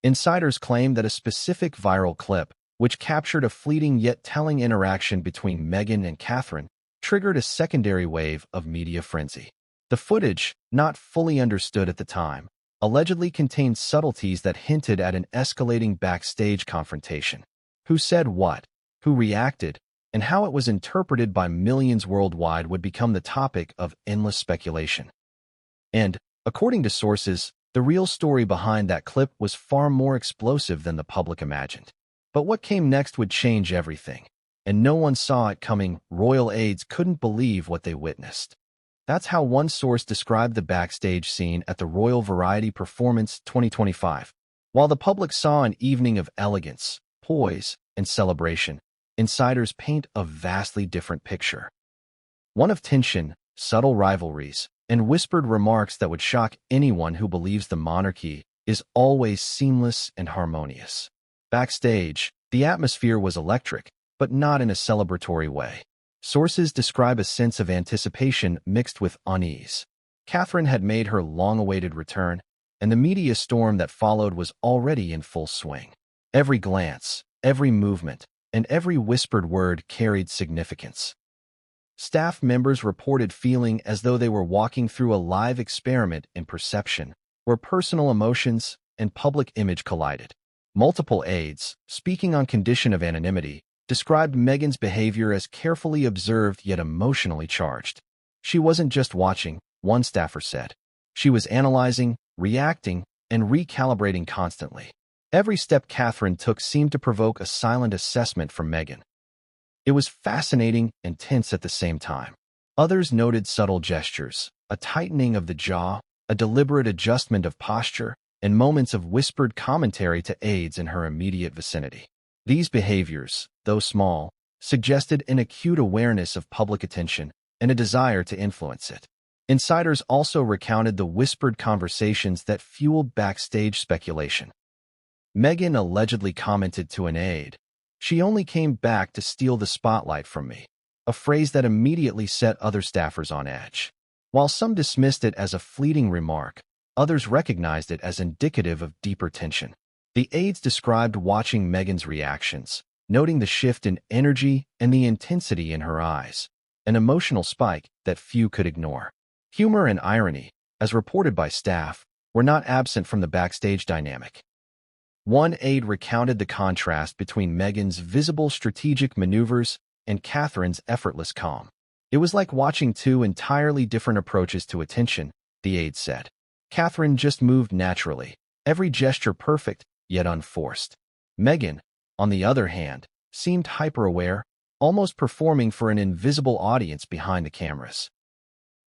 A: Insiders claim that a specific viral clip, which captured a fleeting yet telling interaction between Meghan and Catherine, triggered a secondary wave of media frenzy. The footage, not fully understood at the time, allegedly contained subtleties that hinted at an escalating backstage confrontation. Who said what, who reacted, and how it was interpreted by millions worldwide would become the topic of endless speculation. And, according to sources, the real story behind that clip was far more explosive than the public imagined. But what came next would change everything, and no one saw it coming. Royal aides couldn't believe what they witnessed. That's how one source described the backstage scene at the Royal Variety Performance 2025. While the public saw an evening of elegance, poise, and celebration, insiders paint a vastly different picture. One of tension, subtle rivalries, and whispered remarks that would shock anyone who believes the monarchy is always seamless and harmonious. Backstage, the atmosphere was electric, but not in a celebratory way. Sources describe a sense of anticipation mixed with unease. Catherine had made her long-awaited return, and the media storm that followed was already in full swing. Every glance, every movement, and every whispered word carried significance. Staff members reported feeling as though they were walking through a live experiment in perception, where personal emotions and public image collided. Multiple aides, speaking on condition of anonymity, described Meghan's behavior as carefully observed yet emotionally charged. She wasn't just watching, one staffer said. She was analyzing, reacting, and recalibrating constantly. Every step Catherine took seemed to provoke a silent assessment from Meghan. It was fascinating and tense at the same time. Others noted subtle gestures, a tightening of the jaw, a deliberate adjustment of posture, and moments of whispered commentary to aides in her immediate vicinity. These behaviors, though small, suggested an acute awareness of public attention, and a desire to influence it. Insiders also recounted the whispered conversations that fueled backstage speculation. Meghan allegedly commented to an aide, "She only came back to steal the spotlight from me," a phrase that immediately set other staffers on edge. While some dismissed it as a fleeting remark, others recognized it as indicative of deeper tension. The aides described watching Meghan's reactions, noting the shift in energy and the intensity in her eyes, an emotional spike that few could ignore. Humor and irony, as reported by staff, were not absent from the backstage dynamic. One aide recounted the contrast between Meghan's visible strategic maneuvers and Catherine's effortless calm. "It was like watching two entirely different approaches to attention," the aide said. "Catherine just moved naturally, every gesture perfect, yet unforced. Meghan, on the other hand, seemed hyper-aware, almost performing for an invisible audience behind the cameras."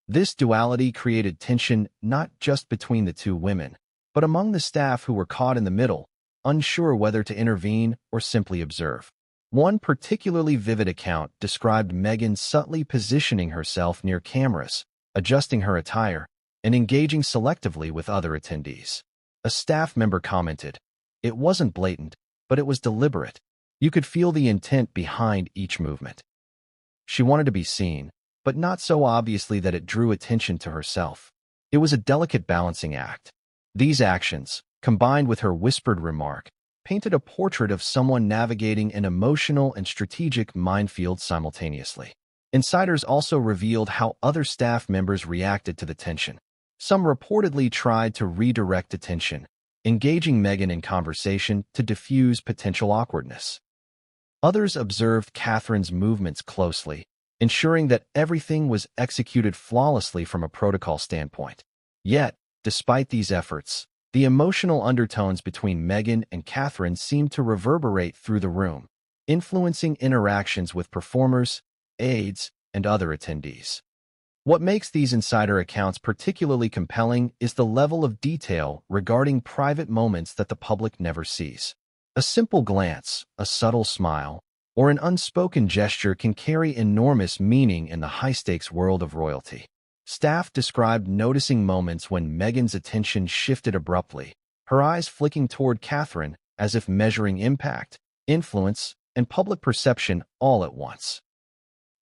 A: This duality created tension not just between the two women, but among the staff who were caught in the middle, unsure whether to intervene or simply observe. One particularly vivid account described Meghan subtly positioning herself near cameras, adjusting her attire, and engaging selectively with other attendees. A staff member commented, "It wasn't blatant, but it was deliberate. You could feel the intent behind each movement." She wanted to be seen, but not so obviously that it drew attention to herself. It was a delicate balancing act. These actions, combined with her whispered remark, painted a portrait of someone navigating an emotional and strategic minefield simultaneously. Insiders also revealed how other staff members reacted to the tension. Some reportedly tried to redirect attention, engaging Meghan in conversation to diffuse potential awkwardness. Others observed Catherine's movements closely, ensuring that everything was executed flawlessly from a protocol standpoint. Yet, despite these efforts, the emotional undertones between Meghan and Catherine seemed to reverberate through the room, influencing interactions with performers, aides, and other attendees. What makes these insider accounts particularly compelling is the level of detail regarding private moments that the public never sees. A simple glance, a subtle smile, or an unspoken gesture can carry enormous meaning in the high-stakes world of royalty. Staff described noticing moments when Meghan's attention shifted abruptly, her eyes flicking toward Catherine as if measuring impact, influence, and public perception all at once.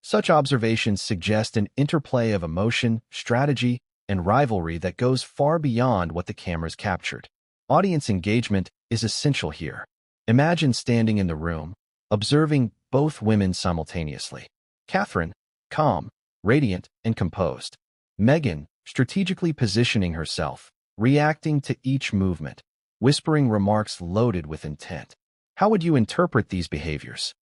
A: Such observations suggest an interplay of emotion, strategy, and rivalry that goes far beyond what the cameras captured. Audience engagement is essential here. Imagine standing in the room, observing both women simultaneously. Catherine, calm, radiant, and composed. Meghan, strategically positioning herself, reacting to each movement, whispering remarks loaded with intent. How would you interpret these behaviors?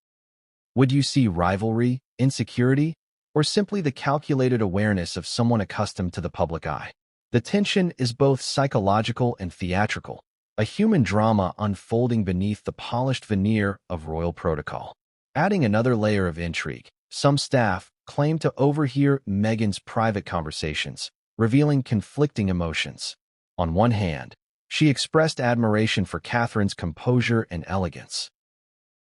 A: Would you see rivalry, insecurity, or simply the calculated awareness of someone accustomed to the public eye? The tension is both psychological and theatrical, a human drama unfolding beneath the polished veneer of royal protocol. Adding another layer of intrigue, some staff claim to overhear Meghan's private conversations, revealing conflicting emotions. On one hand, she expressed admiration for Catherine's composure and elegance.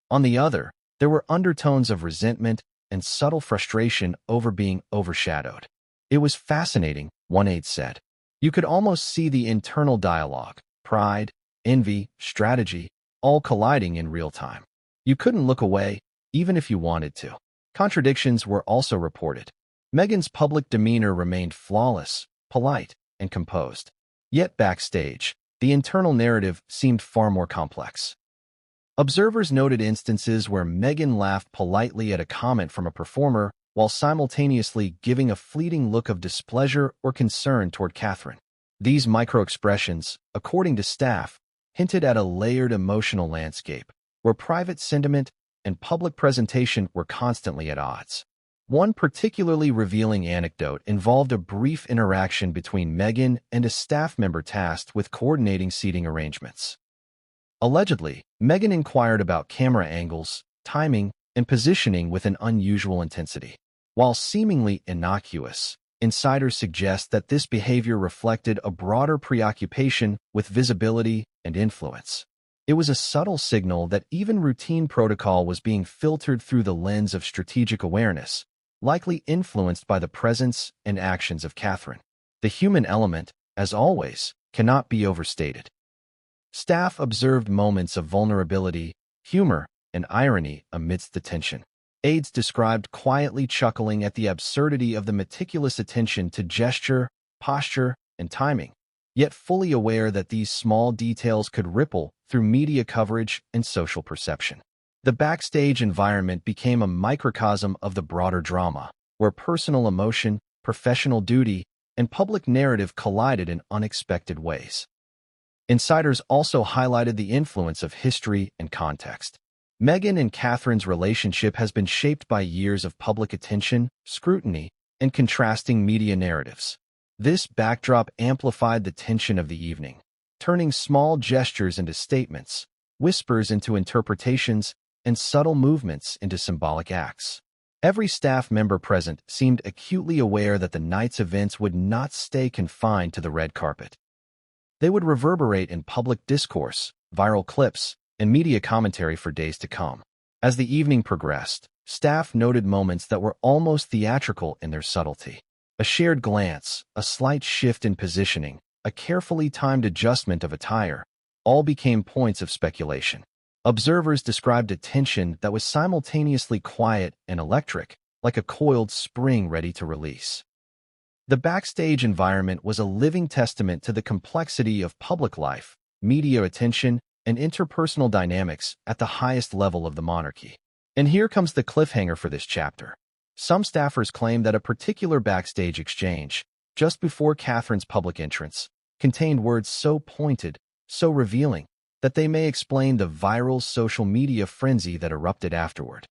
A: On the other, there were undertones of resentment and subtle frustration over being overshadowed. "It was fascinating," one aide said. "You could almost see the internal dialogue, pride, envy, strategy, all colliding in real time. You couldn't look away, even if you wanted to." Contradictions were also reported. Meghan's public demeanor remained flawless, polite, and composed. Yet backstage, the internal narrative seemed far more complex. Observers noted instances where Meghan laughed politely at a comment from a performer while simultaneously giving a fleeting look of displeasure or concern toward Catherine. These microexpressions, according to staff, hinted at a layered emotional landscape, where private sentiment and public presentation were constantly at odds. One particularly revealing anecdote involved a brief interaction between Meghan and a staff member tasked with coordinating seating arrangements. Allegedly, Meghan inquired about camera angles, timing, and positioning with an unusual intensity. While seemingly innocuous, insiders suggest that this behavior reflected a broader preoccupation with visibility and influence. It was a subtle signal that even routine protocol was being filtered through the lens of strategic awareness, likely influenced by the presence and actions of Catherine. The human element, as always, cannot be overstated. Staff observed moments of vulnerability, humor, and irony amidst the tension. Aides described quietly chuckling at the absurdity of the meticulous attention to gesture, posture, and timing, yet fully aware that these small details could ripple through media coverage and social perception. The backstage environment became a microcosm of the broader drama, where personal emotion, professional duty, and public narrative collided in unexpected ways. Insiders also highlighted the influence of history and context. Meghan and Catherine's relationship has been shaped by years of public attention, scrutiny, and contrasting media narratives. This backdrop amplified the tension of the evening, turning small gestures into statements, whispers into interpretations, and subtle movements into symbolic acts. Every staff member present seemed acutely aware that the night's events would not stay confined to the red carpet. They would reverberate in public discourse, viral clips, and media commentary for days to come. As the evening progressed, staff noted moments that were almost theatrical in their subtlety. A shared glance, a slight shift in positioning, a carefully timed adjustment of attire, all became points of speculation. Observers described a tension that was simultaneously quiet and electric, like a coiled spring ready to release. The backstage environment was a living testament to the complexity of public life, media attention, and interpersonal dynamics at the highest level of the monarchy. And here comes the cliffhanger for this chapter. Some staffers claim that a particular backstage exchange, just before Catherine's public entrance, contained words so pointed, so revealing, that they may explain the viral social media frenzy that erupted afterward.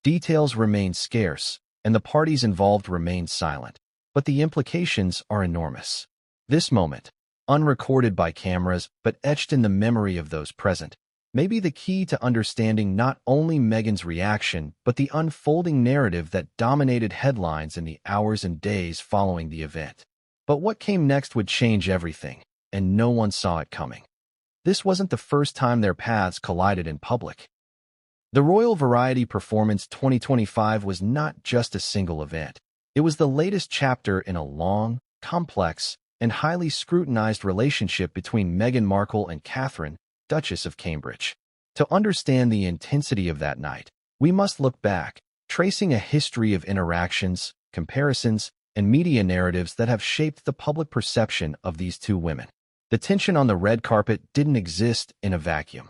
A: Details remain scarce, and the parties involved remain silent, but the implications are enormous. This moment, unrecorded by cameras but etched in the memory of those present, may be the key to understanding not only Meghan's reaction but the unfolding narrative that dominated headlines in the hours and days following the event. But what came next would change everything, and no one saw it coming. This wasn't the first time their paths collided in public. The Royal Variety Performance 2025 was not just a single event. It was the latest chapter in a long, complex, and highly scrutinized relationship between Meghan Markle and Catherine, Duchess of Cambridge. To understand the intensity of that night, we must look back, tracing a history of interactions, comparisons, and media narratives that have shaped the public perception of these two women. The tension on the red carpet didn't exist in a vacuum.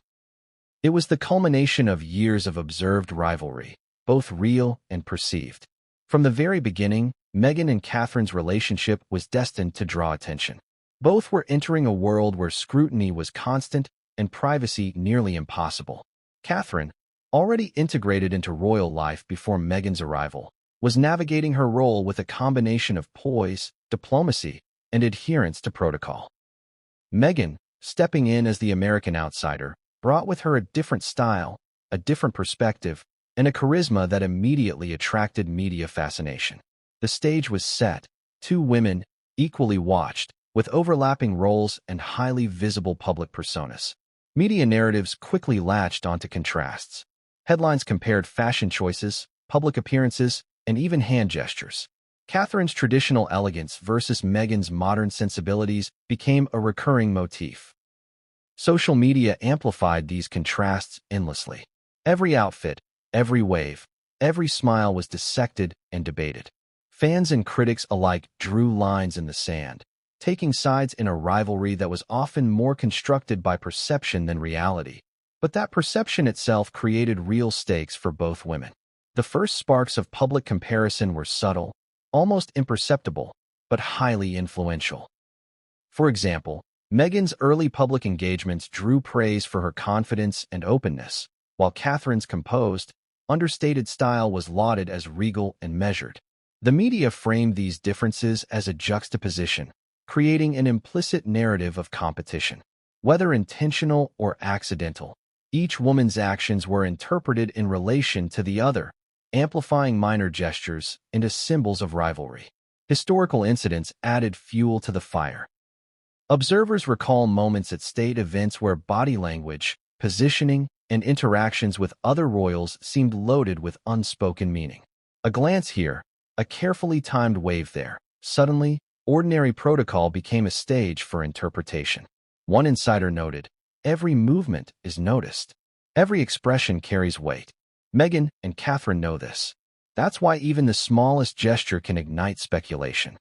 A: It was the culmination of years of observed rivalry, both real and perceived. From the very beginning, Meghan and Catherine's relationship was destined to draw attention. Both were entering a world where scrutiny was constant and privacy nearly impossible. Catherine, already integrated into royal life before Meghan's arrival, was navigating her role with a combination of poise, diplomacy, and adherence to protocol. Meghan, stepping in as the American outsider, brought with her a different style, a different perspective, and a charisma that immediately attracted media fascination. The stage was set, two women, equally watched, with overlapping roles and highly visible public personas. Media narratives quickly latched onto contrasts. Headlines compared fashion choices, public appearances, and even hand gestures. Catherine's traditional elegance versus Meghan's modern sensibilities became a recurring motif. Social media amplified these contrasts endlessly. Every outfit, every wave, every smile was dissected and debated. Fans and critics alike drew lines in the sand, taking sides in a rivalry that was often more constructed by perception than reality. But that perception itself created real stakes for both women. The first sparks of public comparison were subtle, almost imperceptible, but highly influential. For example, Meghan's early public engagements drew praise for her confidence and openness, while Catherine's composed, understated style was lauded as regal and measured. The media framed these differences as a juxtaposition, creating an implicit narrative of competition. Whether intentional or accidental, each woman's actions were interpreted in relation to the other, amplifying minor gestures into symbols of rivalry. Historical incidents added fuel to the fire. Observers recall moments at state events where body language, positioning, and interactions with other royals seemed loaded with unspoken meaning. A glance here, a carefully timed wave there. Suddenly, ordinary protocol became a stage for interpretation. One insider noted, "Every movement is noticed. Every expression carries weight." Meghan and Catherine know this. That's why even the smallest gesture can ignite speculation.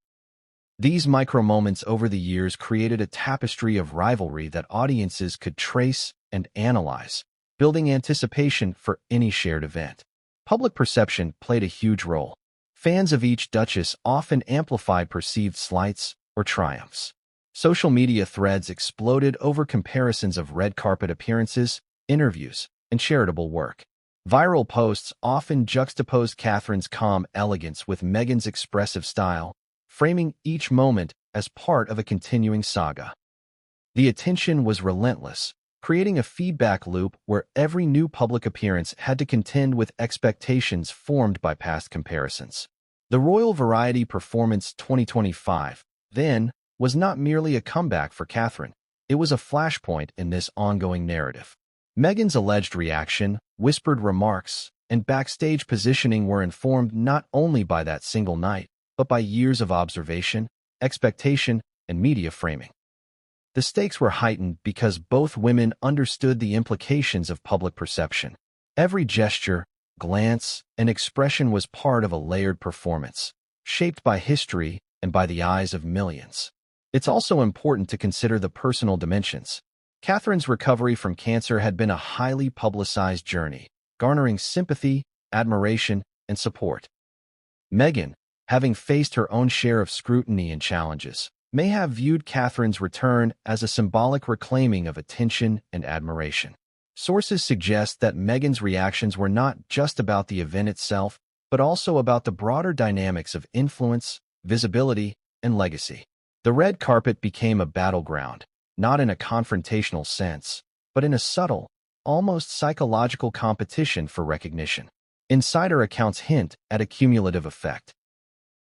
A: These micro-moments over the years created a tapestry of rivalry that audiences could trace and analyze, building anticipation for any shared event. Public perception played a huge role. Fans of each duchess often amplified perceived slights or triumphs. Social media threads exploded over comparisons of red carpet appearances, interviews, and charitable work. Viral posts often juxtaposed Catherine's calm elegance with Meghan's expressive style, framing each moment as part of a continuing saga. The attention was relentless, creating a feedback loop where every new public appearance had to contend with expectations formed by past comparisons. The Royal Variety Performance 2025, then, was not merely a comeback for Catherine. It was a flashpoint in this ongoing narrative. Meghan's alleged reaction, whispered remarks, and backstage positioning were informed not only by that single night, but by years of observation, expectation, and media framing. The stakes were heightened because both women understood the implications of public perception. Every gesture, glance, and expression was part of a layered performance, shaped by history and by the eyes of millions. It's also important to consider the personal dimensions. Catherine's recovery from cancer had been a highly publicized journey, garnering sympathy, admiration, and support. Meghan, having faced her own share of scrutiny and challenges, may have viewed Catherine's return as a symbolic reclaiming of attention and admiration. Sources suggest that Meghan's reactions were not just about the event itself, but also about the broader dynamics of influence, visibility, and legacy. The red carpet became a battleground, not in a confrontational sense, but in a subtle, almost psychological competition for recognition. Insider accounts hint at a cumulative effect.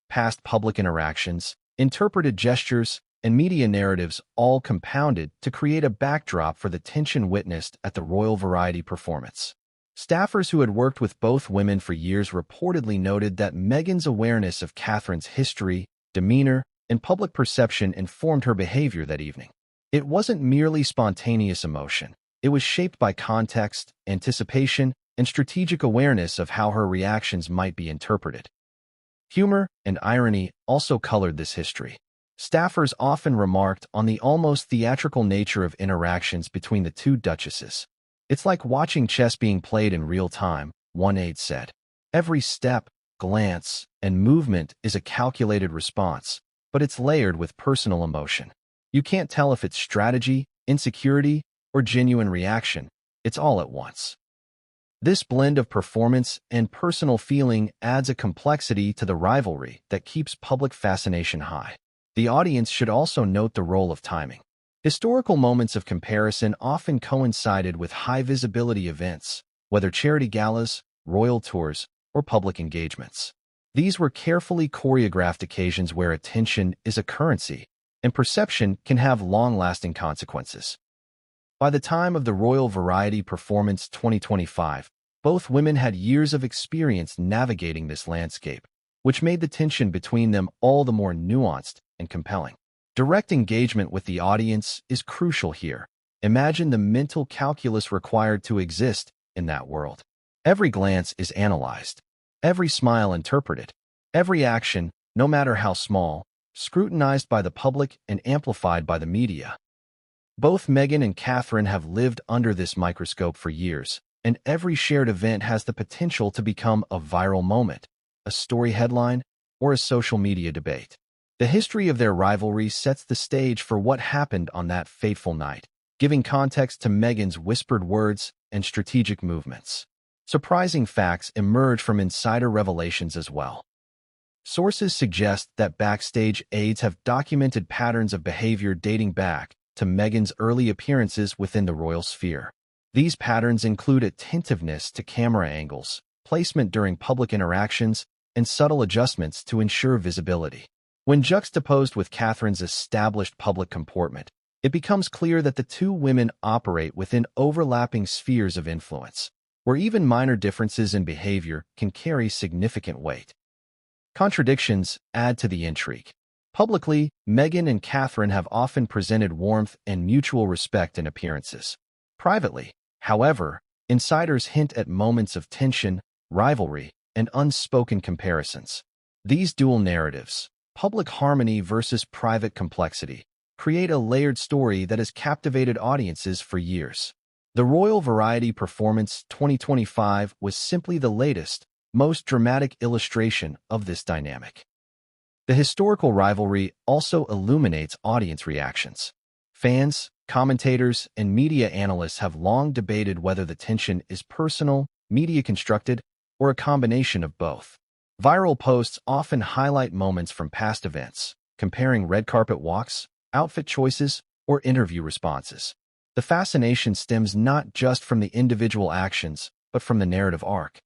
A: Past public interactions, interpreted gestures, and media narratives all compounded to create a backdrop for the tension witnessed at the Royal Variety Performance. Staffers who had worked with both women for years reportedly noted that Meghan's awareness of Catherine's history, demeanor, and public perception informed her behavior that evening. It wasn't merely spontaneous emotion. It was shaped by context, anticipation, and strategic awareness of how her reactions might be interpreted. Humor and irony also colored this history. Staffers often remarked on the almost theatrical nature of interactions between the two duchesses. "It's like watching chess being played in real time," one aide said. "Every step, glance, and movement is a calculated response, but it's layered with personal emotion. You can't tell if it's strategy, insecurity, or genuine reaction. It's all at once." This blend of performance and personal feeling adds a complexity to the rivalry that keeps public fascination high. The audience should also note the role of timing. Historical moments of comparison often coincided with high-visibility events, whether charity galas, royal tours, or public engagements. These were carefully choreographed occasions where attention is a currency, and perception can have long-lasting consequences. By the time of the Royal Variety Performance 2025, both women had years of experience navigating this landscape, which made the tension between them all the more nuanced and compelling. Direct engagement with the audience is crucial here. Imagine the mental calculus required to exist in that world. Every glance is analyzed, every smile interpreted, every action, no matter how small, scrutinized by the public and amplified by the media. Both Meghan and Catherine have lived under this microscope for years, and every shared event has the potential to become a viral moment, a story headline, or a social media debate. The history of their rivalry sets the stage for what happened on that fateful night, giving context to Meghan's whispered words and strategic movements. Surprising facts emerge from insider revelations as well. Sources suggest that backstage aides have documented patterns of behavior dating back to Meghan's early appearances within the royal sphere. These patterns include attentiveness to camera angles, placement during public interactions, and subtle adjustments to ensure visibility. When juxtaposed with Catherine's established public comportment, it becomes clear that the two women operate within overlapping spheres of influence. where even minor differences in behavior can carry significant weight. Contradictions add to the intrigue. Publicly, Meghan and Catherine have often presented warmth and mutual respect in appearances. Privately, however, insiders hint at moments of tension, rivalry, and unspoken comparisons. These dual narratives, public harmony versus private complexity, create a layered story that has captivated audiences for years. The Royal Variety Performance 2025 was simply the latest, most dramatic illustration of this dynamic. The historical rivalry also illuminates audience reactions. Fans, commentators, and media analysts have long debated whether the tension is personal, media-constructed, or a combination of both. Viral posts often highlight moments from past events, comparing red carpet walks, outfit choices, or interview responses. The fascination stems not just from the individual actions, but from the narrative arc.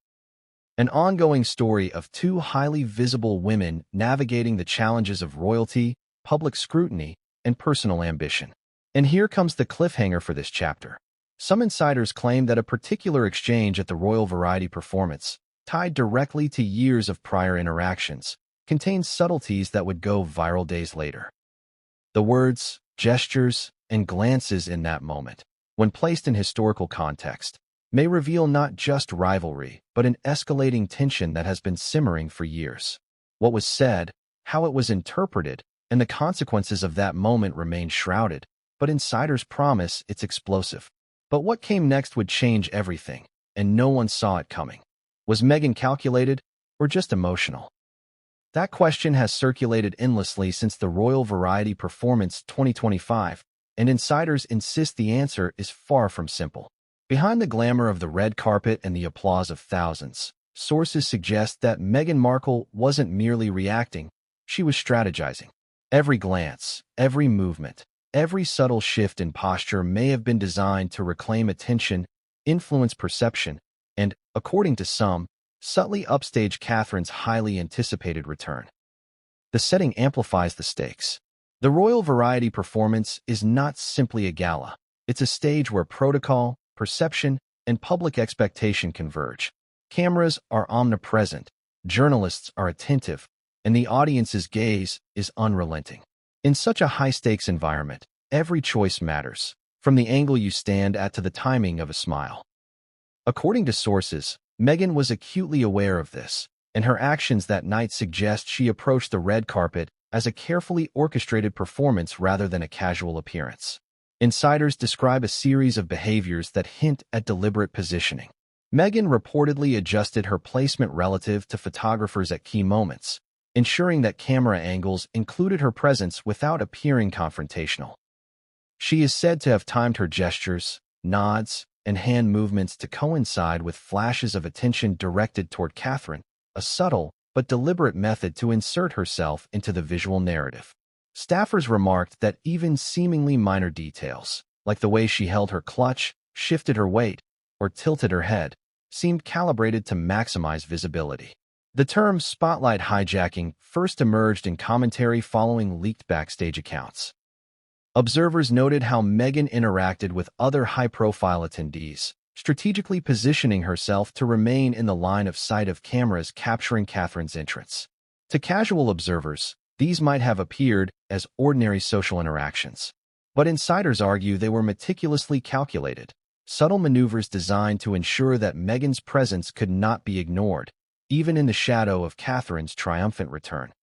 A: An ongoing story of two highly visible women navigating the challenges of royalty, public scrutiny, and personal ambition. And here comes the cliffhanger for this chapter. Some insiders claim that a particular exchange at the Royal Variety Performance, tied directly to years of prior interactions, contains subtleties that would go viral days later. The words, gestures, and glances in that moment, when placed in historical context, may reveal not just rivalry, but an escalating tension that has been simmering for years. What was said, how it was interpreted, and the consequences of that moment remain shrouded, but insiders promise it's explosive. But what came next would change everything, and no one saw it coming. Was Meghan calculated, or just emotional? That question has circulated endlessly since the Royal Variety Performance 2025, and insiders insist the answer is far from simple. Behind the glamour of the red carpet and the applause of thousands, sources suggest that Meghan Markle wasn't merely reacting, she was strategizing. Every glance, every movement, every subtle shift in posture may have been designed to reclaim attention, influence perception, and, according to some, subtly upstage Catherine's highly anticipated return. The setting amplifies the stakes. The Royal Variety Performance is not simply a gala. It's a stage where protocol, perception, and public expectation converge. Cameras are omnipresent, journalists are attentive, and the audience's gaze is unrelenting. In such a high-stakes environment, every choice matters, from the angle you stand at to the timing of a smile. According to sources, Meghan was acutely aware of this, and her actions that night suggest she approached the red carpet as a carefully orchestrated performance rather than a casual appearance. Insiders describe a series of behaviors that hint at deliberate positioning. Meghan reportedly adjusted her placement relative to photographers at key moments, ensuring that camera angles included her presence without appearing confrontational. She is said to have timed her gestures, nods, and hand movements to coincide with flashes of attention directed toward Catherine, a subtle but deliberate method to insert herself into the visual narrative. Staffers remarked that even seemingly minor details, like the way she held her clutch, shifted her weight, or tilted her head, seemed calibrated to maximize visibility. The term spotlight hijacking first emerged in commentary following leaked backstage accounts. Observers noted how Meghan interacted with other high-profile attendees, strategically positioning herself to remain in the line of sight of cameras capturing Catherine's entrance. To casual observers, these might have appeared as ordinary social interactions. But insiders argue they were meticulously calculated, subtle maneuvers designed to ensure that Meghan's presence could not be ignored, even in the shadow of Catherine's triumphant return.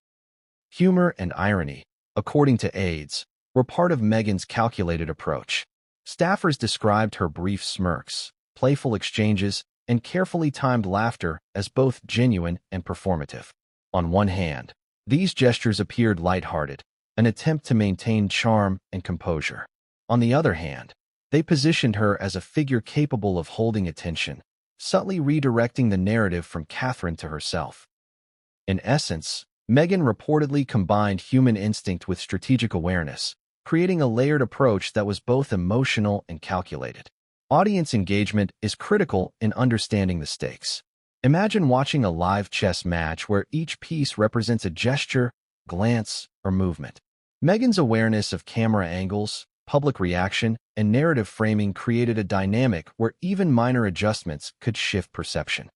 A: Humor and irony, according to aides, were part of Meghan's calculated approach. Staffers described her brief smirks, playful exchanges, and carefully timed laughter as both genuine and performative. On one hand, these gestures appeared lighthearted, an attempt to maintain charm and composure. On the other hand, they positioned her as a figure capable of holding attention, subtly redirecting the narrative from Catherine to herself. In essence, Meghan reportedly combined human instinct with strategic awareness, creating a layered approach that was both emotional and calculated. Audience engagement is critical in understanding the stakes. Imagine watching a live chess match where each piece represents a gesture, glance, or movement. Meghan's awareness of camera angles, public reaction, and narrative framing created a dynamic where even minor adjustments could shift perception.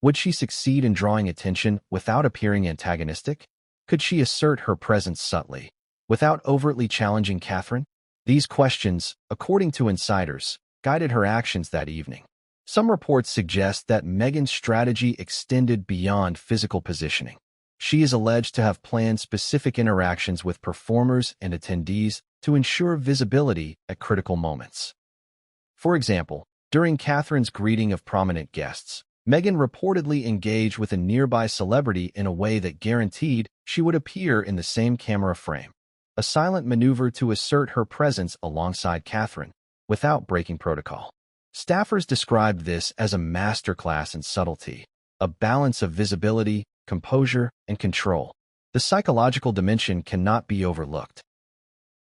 A: Would she succeed in drawing attention without appearing antagonistic? Could she assert her presence subtly, without overtly challenging Catherine? These questions, according to insiders, guided her actions that evening. Some reports suggest that Meghan's strategy extended beyond physical positioning. She is alleged to have planned specific interactions with performers and attendees to ensure visibility at critical moments. For example, during Catherine's greeting of prominent guests, Meghan reportedly engaged with a nearby celebrity in a way that guaranteed she would appear in the same camera frame, a silent maneuver to assert her presence alongside Catherine, without breaking protocol. Staffers described this as a masterclass in subtlety, a balance of visibility, composure, and control. The psychological dimension cannot be overlooked.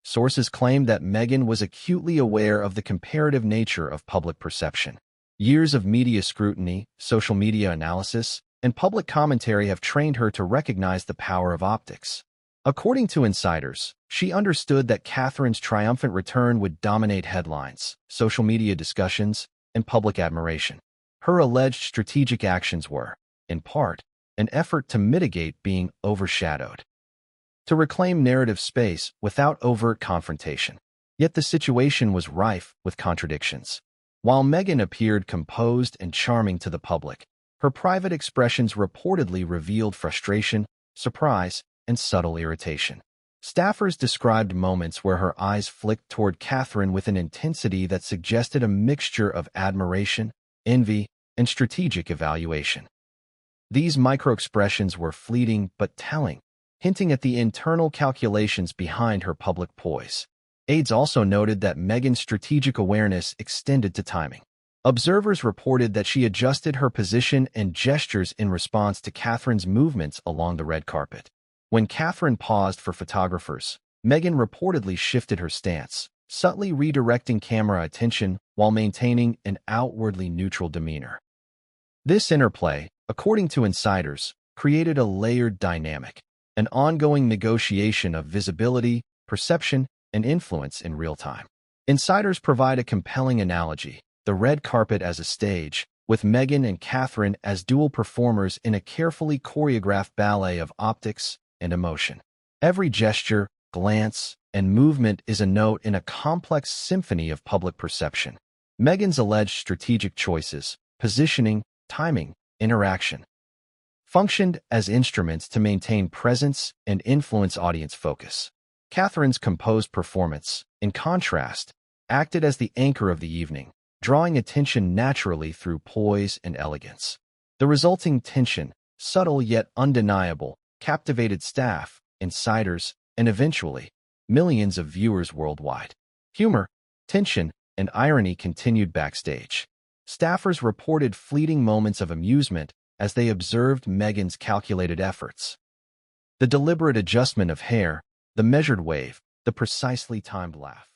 A: Sources claim that Meghan was acutely aware of the comparative nature of public perception. Years of media scrutiny, social media analysis, and public commentary have trained her to recognize the power of optics. According to insiders, she understood that Catherine's triumphant return would dominate headlines, social media discussions, and public admiration. Her alleged strategic actions were, in part, an effort to mitigate being overshadowed, to reclaim narrative space without overt confrontation. Yet the situation was rife with contradictions. While Meghan appeared composed and charming to the public, her private expressions reportedly revealed frustration, surprise, and subtle irritation. Staffers described moments where her eyes flicked toward Catherine with an intensity that suggested a mixture of admiration, envy, and strategic evaluation. These microexpressions were fleeting but telling, hinting at the internal calculations behind her public poise. Aides also noted that Meghan's strategic awareness extended to timing. Observers reported that she adjusted her position and gestures in response to Catherine's movements along the red carpet. When Catherine paused for photographers, Meghan reportedly shifted her stance, subtly redirecting camera attention while maintaining an outwardly neutral demeanor. This interplay, according to insiders, created a layered dynamic, an ongoing negotiation of visibility, perception, and influence in real time. Insiders provide a compelling analogy: the red carpet as a stage, with Meghan and Catherine as dual performers in a carefully choreographed ballet of optics and emotion. Every gesture, glance, and movement is a note in a complex symphony of public perception. Meghan's alleged strategic choices, positioning, timing, interaction, functioned as instruments to maintain presence and influence audience focus. Catherine's composed performance, in contrast, acted as the anchor of the evening, drawing attention naturally through poise and elegance. The resulting tension, subtle yet undeniable, captivated staff, insiders, and eventually, millions of viewers worldwide. Humor, tension, and irony continued backstage. Staffers reported fleeting moments of amusement as they observed Meghan's calculated efforts. The deliberate adjustment of hair, the measured wave, the precisely timed laugh.